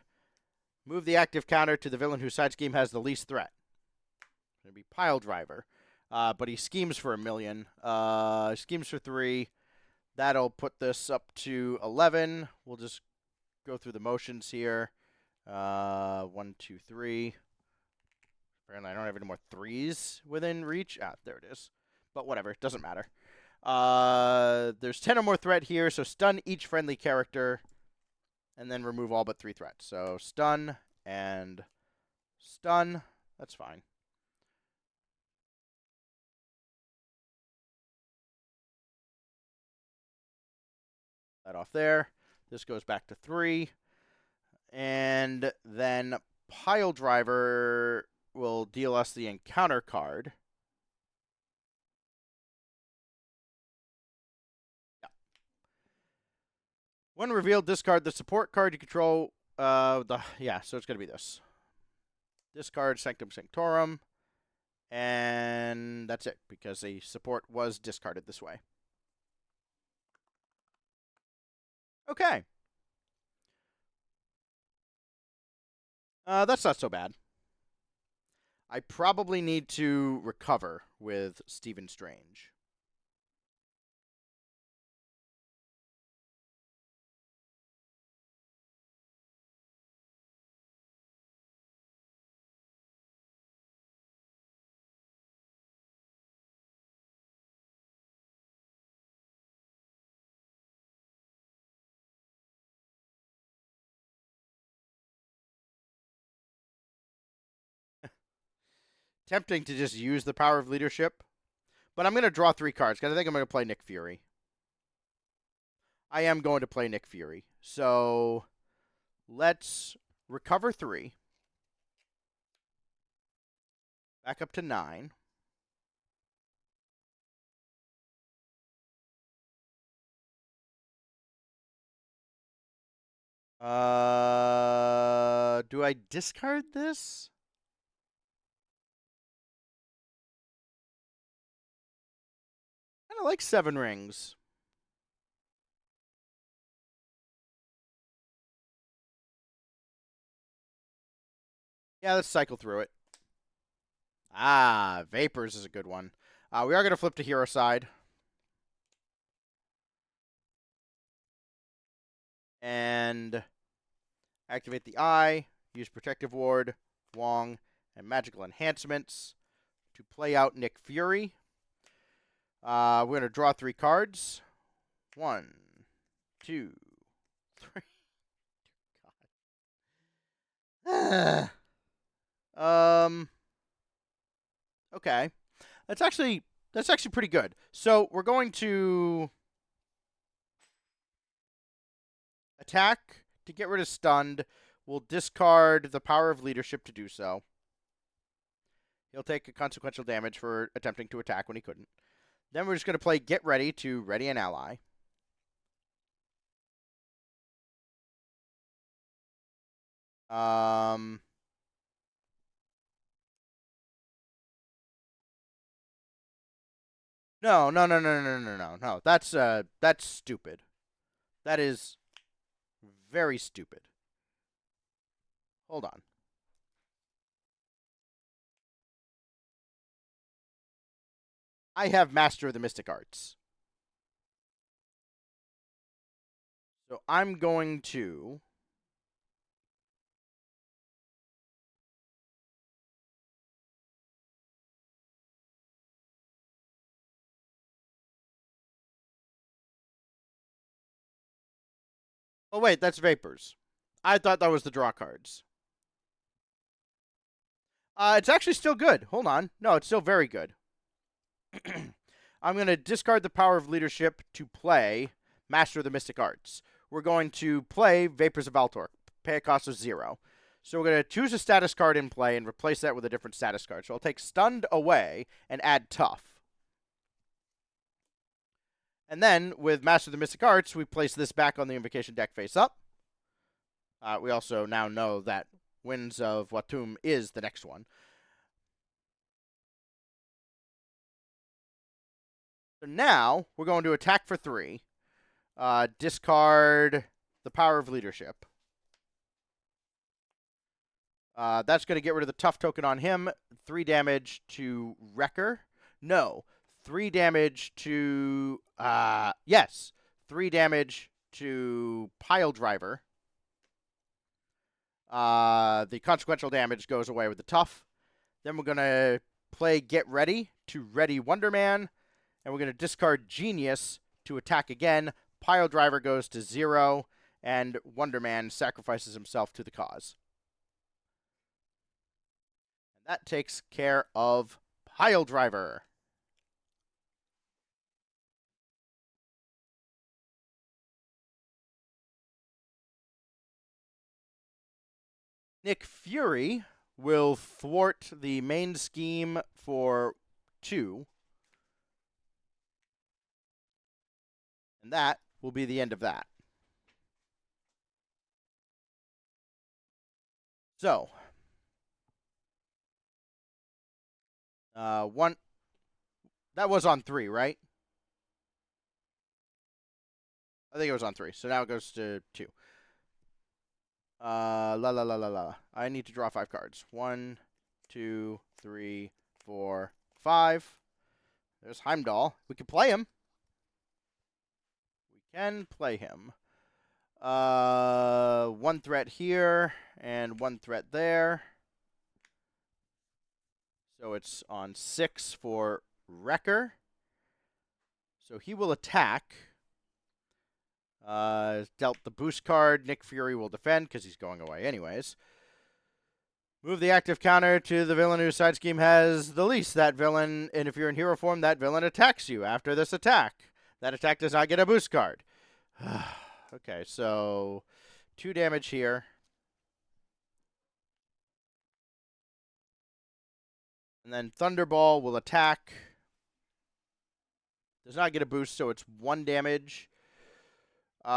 Move the active counter to the villain whose side scheme has the least threat. It's going to be Pile Driver. But he schemes for 1 million. Schemes for 3. That'll put this up to 11. We'll just go through the motions here. 1, 2, 3. Apparently, I don't have any more 3s within reach. There it is. But whatever, it doesn't matter. There's 10 or more threat here, so stun each friendly character, and then remove all but 3 threats. So stun and stun. That's fine. That off there. This goes back to 3. And then Pile Driver will deal us the encounter card. Yeah. When revealed, discard the support card you control. So it's going to be this. Discard Sanctum Sanctorum. And that's it, because the support was discarded this way. Okay. That's not so bad. I probably need to recover with Stephen Strange. Tempting to just use the power of leadership, but I'm going to draw 3 cards because I think I'm going to play Nick Fury. I am going to play Nick Fury. So let's recover 3. Back up to 9. Do I discard this? I kind of like 7 rings. Yeah, let's cycle through it. Vapors is a good one. We are going to flip to hero side. And activate the eye, use Protective Ward, Wong, and Magical Enhancements to play out Nick Fury. We're going to draw 3 cards. 1, 2, 3. God. Okay. That's actually pretty good. So we're going to attack to get rid of stunned. We'll discard the power of leadership to do so. He'll take a consequential damage for attempting to attack when he couldn't. Then we're just going to play Get Ready to ready an ally. No. That's stupid. That is very stupid. Hold on. I have Master of the Mystic Arts. So I'm going to Oh, wait, that's Vapors. I thought that was the draw cards. It's actually still good. Hold on. No, it's still very good. I'm going to discard the Power of Leadership to play Master of the Mystic Arts. We're going to play Vapors of Valtor. Pay a cost of 0. So we're going to choose a status card in play and replace that with a different status card. So I'll take Stunned away and add Tough. And then, with Master of the Mystic Arts, we place this back on the Invocation deck face up. We also now know that Winds of Watum is the next one. So now, we're going to attack for 3. Discard the Power of Leadership. That's going to get rid of the Tough token on him. 3 damage to Wrecker. No. 3 damage to... yes. 3 damage to Pile Driver. The consequential damage goes away with the Tough. Then we're going to play Get Ready to Ready Wonder Man. And we're going to discard Genius to attack again. Pile Driver goes to 0. And Wonder Man sacrifices himself to the cause. And that takes care of Pile Driver. Nick Fury will thwart the main scheme for 2. And that will be the end of that. So, one. That was on 3, right? I think it was on 3. So now it goes to 2. I need to draw 5 cards. 1, 2, 3, 4, 5. There's Heimdall. We can play him. We can play him. 1 threat here and 1 threat there. So it's on 6 for Wrecker. So he will attack. Dealt the boost card. Nick Fury will defend because he's going away anyways. Move the active counter to the villain whose side scheme has the least. That villain, and if you're in hero form, that villain attacks you after this attack. That attack does not get a boost card. Okay, so 2 damage here. And then Thunderball will attack. Does not get a boost, so it's 1 damage. Yeah,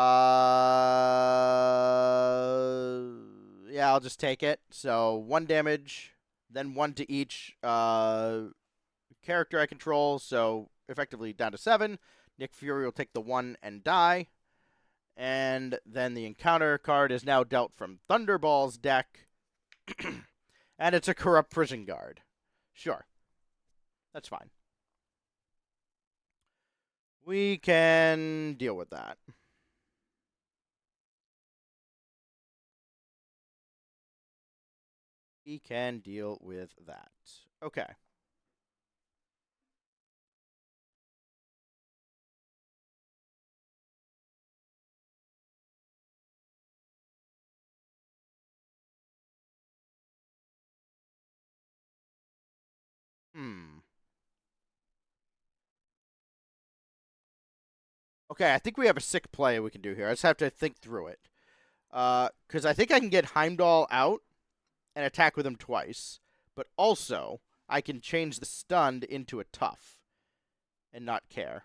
I'll just take it. So 1 damage, then 1 to each character I control. So effectively down to 7. Nick Fury will take the 1 and die. And then the encounter card is now dealt from Thunderball's deck. And it's a Corrupt Prison Guard. Sure. That's fine. We can deal with that. We can deal with that. Okay. Okay, I think we have a sick play we can do here. I just have to think through it. Because I think I can get Heimdall out and attack with him twice. But also, I can change the stunned into a tough and not care.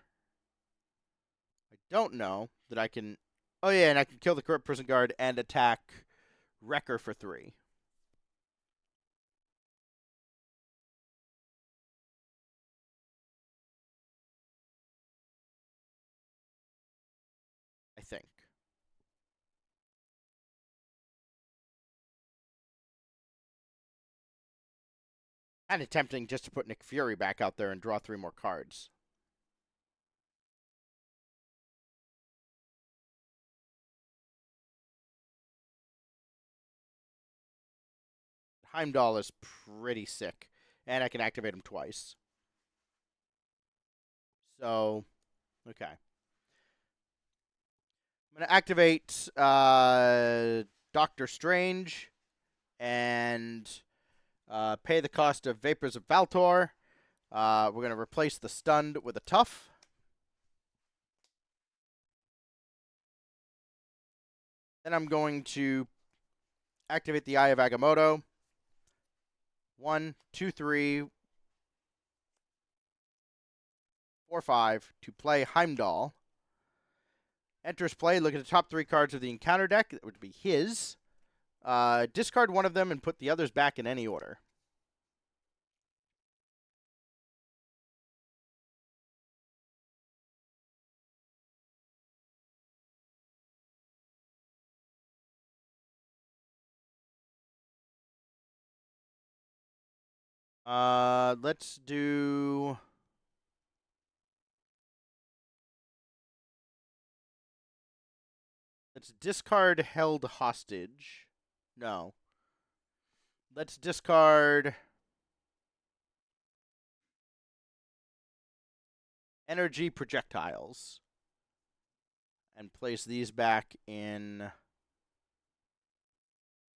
I don't know that I can... Oh, yeah, and I can kill the Corrupt Prison Guard and attack Wrecker for 3. I think. Kind of tempting just to put Nick Fury back out there and draw 3 more cards. Heimdall is pretty sick, and I can activate him twice. So, okay. I'm going to activate Doctor Strange and pay the cost of Vapors of Valtor. We're going to replace the stunned with a tough. Then I'm going to activate the Eye of Agamotto. 1, 2, 3, 4, 5 to play Heimdall. Enters play, look at the top 3 cards of the encounter deck. That would be his. Discard one of them and put the others back in any order. Let's do... Let's discard Held Hostage. No. Let's discard Energy Projectiles. And place these back in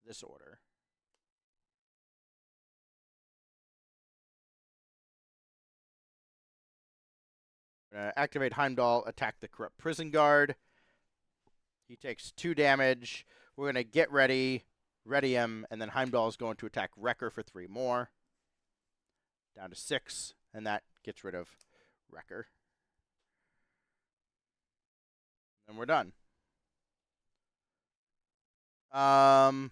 this order. We're going to activate Heimdall, attack the Corrupt Prison Guard. He takes 2 damage. We're going to get ready him, and then Heimdall is going to attack Wrecker for 3 more. Down to 6, and that gets rid of Wrecker. And we're done. I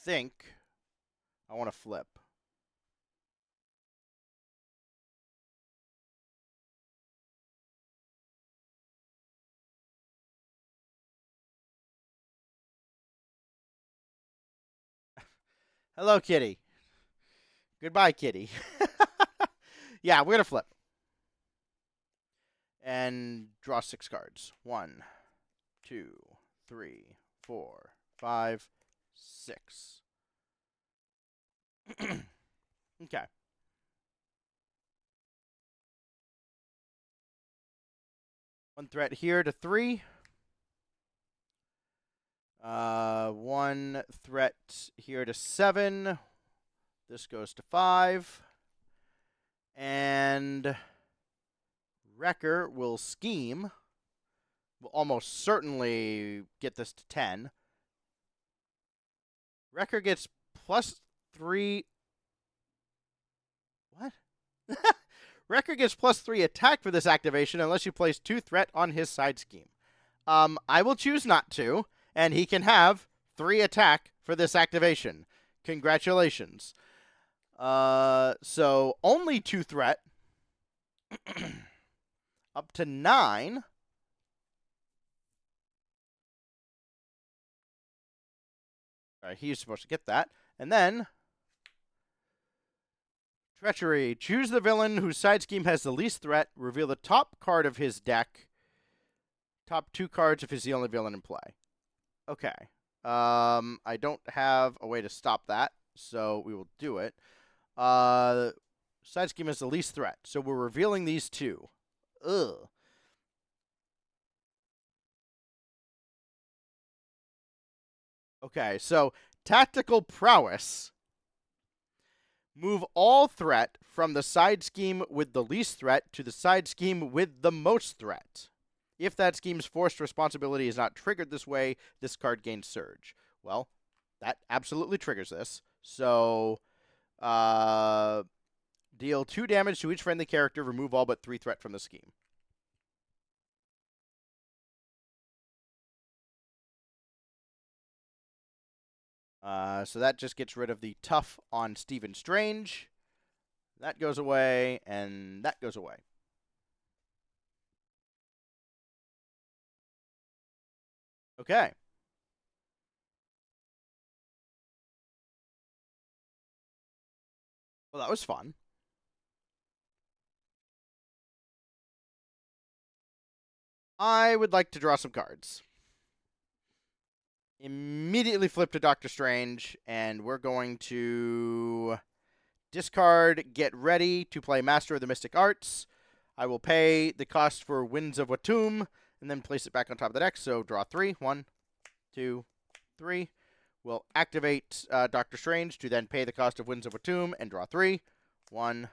think I want to flip. Hello, kitty. Goodbye, kitty. Yeah, we're going to flip. And draw 6 cards. 1, 2, 3, 4, 5, 6. Okay. One threat here to 3. 1 threat here to 7. This goes to 5. And Wrecker will scheme. Will almost certainly get this to 10. Wrecker gets +3. What? Wrecker gets +3 attack for this activation unless you place 2 threat on his side scheme. I will choose not to, and he can have 3 attack for this activation. Congratulations. So only 2 threat. Up to 9. All right, he's supposed to get that. And then Treachery. Choose the villain whose side scheme has the least threat. Reveal the top card of his deck. Top 2 cards if he's the only villain in play. Okay. I don't have a way to stop that, so we will do it. Side scheme has the least threat, so we're revealing these 2. Ugh. Okay, so Tactical Prowess. Move all threat from the side scheme with the least threat to the side scheme with the most threat. If that scheme's forced responsibility is not triggered this way, this card gains Surge. Well, that absolutely triggers this. So, deal 2 damage to each friendly character, remove all but 3 threat from the scheme. So that just gets rid of the tough on Stephen Strange. That goes away, and that goes away. Okay. Well, that was fun. I would like to draw some cards. immediately flip to Doctor Strange, and we're going to discard Get Ready to play Master of the Mystic Arts. I will pay the cost for Winds of Watum, and then place it back on top of the deck. So draw 3. 1, 2, 3. We'll activate Doctor Strange to then pay the cost of Winds of Watum and draw 3. 1,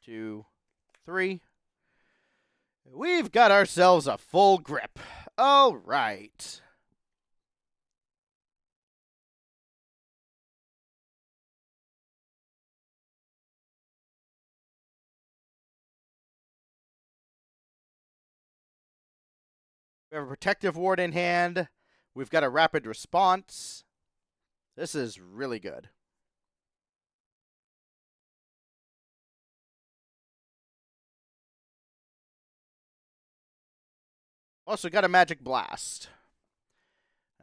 2, 3. We've got ourselves a full grip. All right. We have a Protective Ward in hand. We've got a Rapid Response. This is really good. Also got a Magic Blast.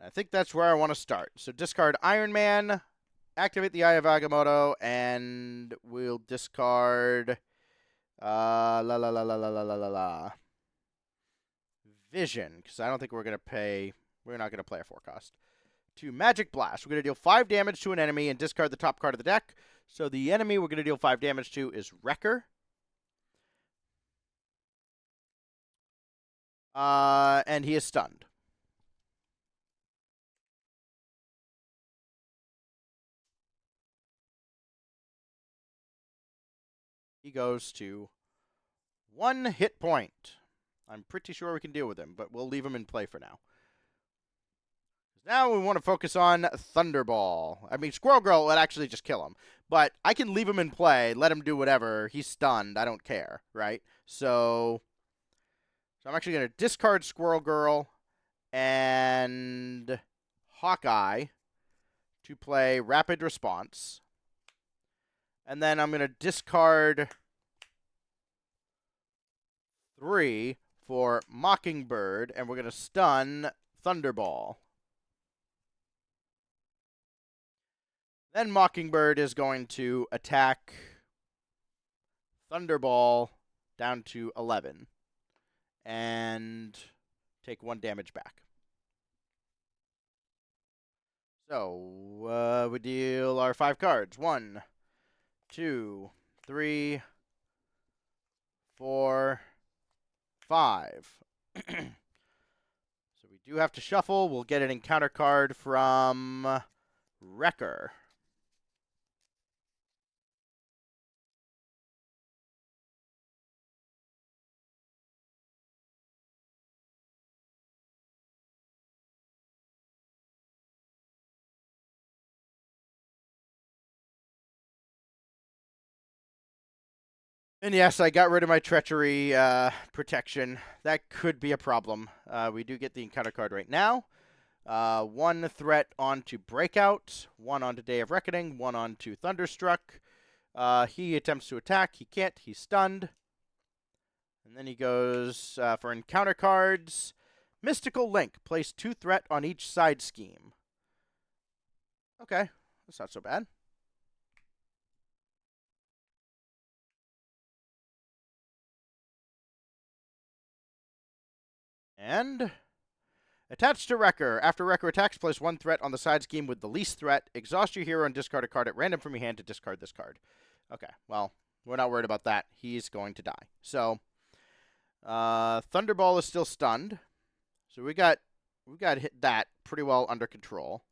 I think that's where I want to start. So discard Iron Man, activate the Eye of Agamotto, and we'll discard Vision, because I don't think we're not gonna play a 4 cost. To Magic Blast, we're gonna deal 5 damage to an enemy and discard the top card of the deck. So the enemy we're gonna deal 5 damage to is Wrecker. And he is stunned. He goes to 1 hit point. I'm pretty sure we can deal with him, but we'll leave him in play for now. Now we want to focus on Thunderball. I mean, Squirrel Girl would actually just kill him. But I can leave him in play, let him do whatever. He's stunned. I don't care, right? So I'm actually going to discard Squirrel Girl and Hawkeye to play Rapid Response. And then I'm going to discard 3 for Mockingbird, and we're going to stun Thunderball. Then Mockingbird is going to attack Thunderball down to 11 and take 1 damage back. So we deal our 5 cards. 1, 2, 3, 4, 5. So we do have to shuffle. We'll get an encounter card from Wrecker. And yes, I got rid of my Treachery protection. That could be a problem. We do get the encounter card right now. 1 threat onto Breakout, 1 onto Day of Reckoning, 1 onto Thunderstruck. He attempts to attack. He can't. He's stunned. And then he goes for encounter cards. Mystical Link. Place 2 threat on each side scheme. Okay, that's not so bad. And attached to Wrecker. After Wrecker attacks, place 1 threat on the side scheme with the least threat. Exhaust your hero and discard a card at random from your hand to discard this card. Okay, well, we're not worried about that. He's going to die. So, Thunderball is still stunned. So we got hit that pretty well under control.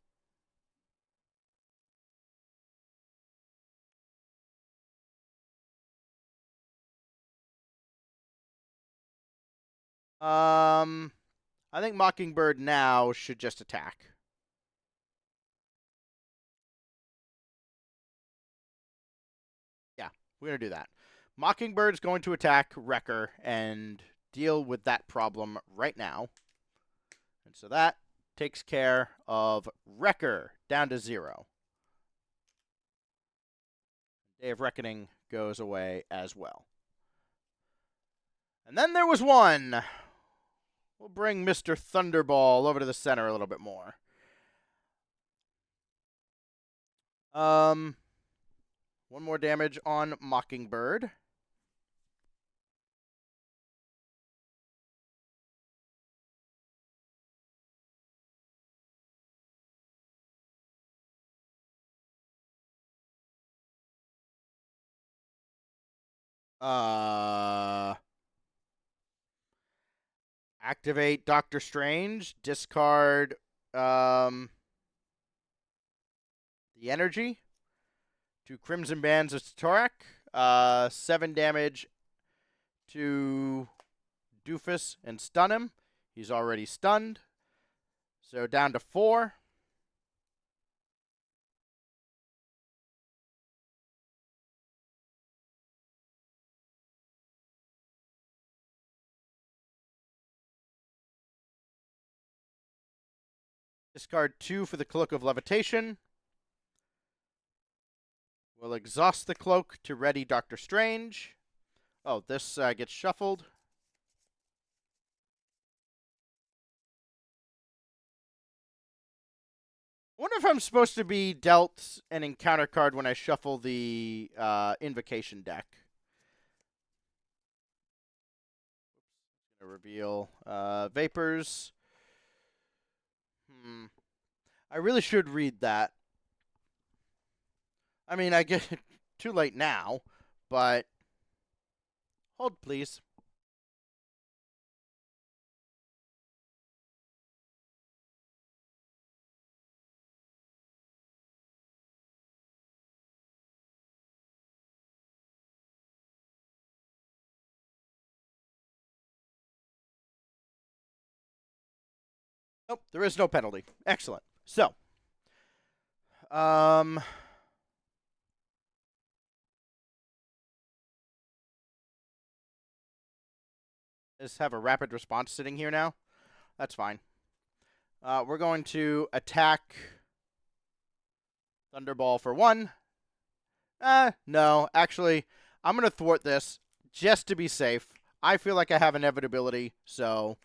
I think Mockingbird now should just attack. Yeah, we're going to do that. Mockingbird's going to attack Wrecker and deal with that problem right now. And so that takes care of Wrecker down to 0. Day of Reckoning goes away as well. And then there was 1. We'll bring Mr. Thunderball over to the center a little bit more. 1 more damage on Mockingbird. Uh, activate Doctor Strange. Discard the energy. 2 Crimson Bands of Torak. 7 damage to Doofus and stun him. He's already stunned. So down to 4. Discard 2 for the Cloak of Levitation. We'll exhaust the cloak to ready Doctor Strange. Oh, this gets shuffled. I wonder if I'm supposed to be dealt an encounter card when I shuffle the invocation deck. Reveal Vapors. I really should read that. I mean, I get too late now, but hold, please. Nope, there is no penalty. Excellent. So, just have a rapid response sitting here now. That's fine. We're going to attack Thunderball for 1. No, actually, I'm going to thwart this just to be safe. I feel like I have inevitability, so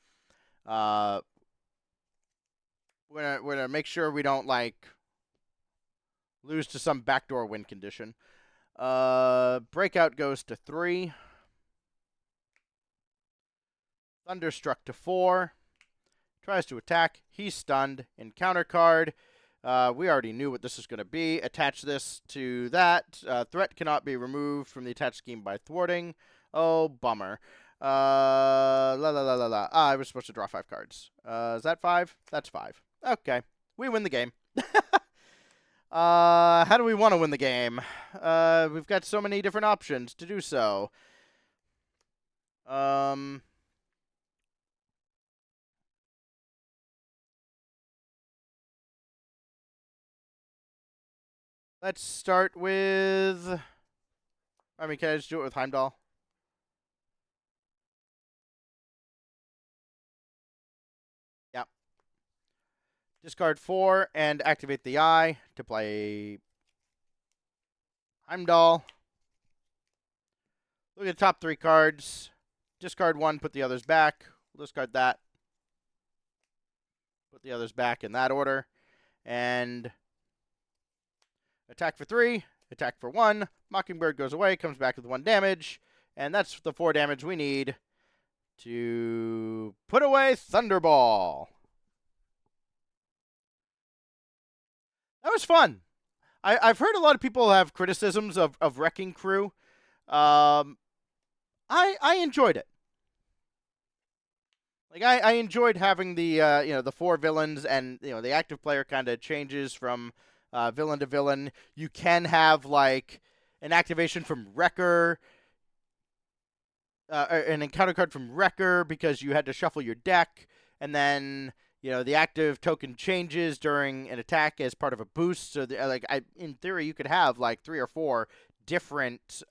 we're gonna make sure we don't like lose to some backdoor win condition. Breakout goes to 3. Thunderstruck to 4. Tries to attack. He's stunned. Encounter card. We already knew what this is going to be. Attach this to that. Threat cannot be removed from the attached scheme by thwarting. Oh, bummer. La la la la la. I was supposed to draw 5 cards. Is that 5? That's 5. Okay. We win the game. How do we want to win the game? We've got so many different options to do so. Let's start with... I mean, can I just do it with Heimdall? Yep. Discard 4 and activate the eye to play Heimdall. Look at the top 3 cards. Discard 1, put the others back. We'll discard that. Put the others back in that order. And attack for 3. Attack for 1. Mockingbird goes away, comes back with 1 damage. And that's the 4 damage we need to put away Thunderball. That was fun. I've heard a lot of people have criticisms of Wrecking Crew. I enjoyed it. Like I enjoyed having the the 4 villains, and the active player kind of changes from villain to villain. You can have like an activation from Wrecker, an encounter card from Wrecker because you had to shuffle your deck, and then the active token changes during an attack as part of a boost. So in theory, you could have like 3 or 4 different,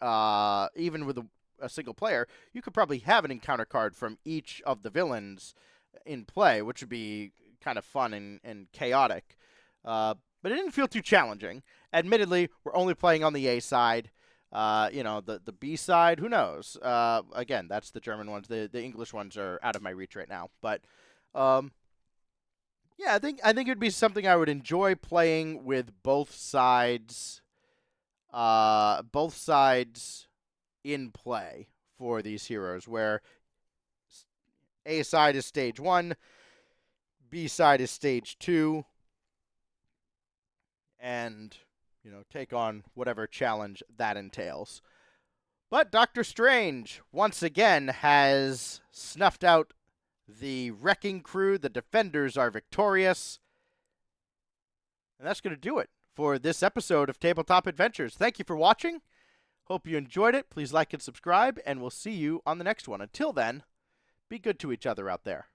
even with a single player, you could probably have an encounter card from each of the villains in play, which would be kind of fun and chaotic. But it didn't feel too challenging. Admittedly, we're only playing on the A side. The B side, who knows? Again, that's the German ones. The English ones are out of my reach right now. But yeah, I think it'd be something I would enjoy playing with both sides. Both sides in play for these heroes, where A side is stage 1, B side is stage 2, and take on whatever challenge that entails. But Doctor Strange, once again, has snuffed out the wrecking crew. The defenders are victorious. And that's going to do it for this episode of Tabletop Adventures. Thank you for watching. Hope you enjoyed it. Please like and subscribe, and we'll see you on the next one. Until then, be good to each other out there.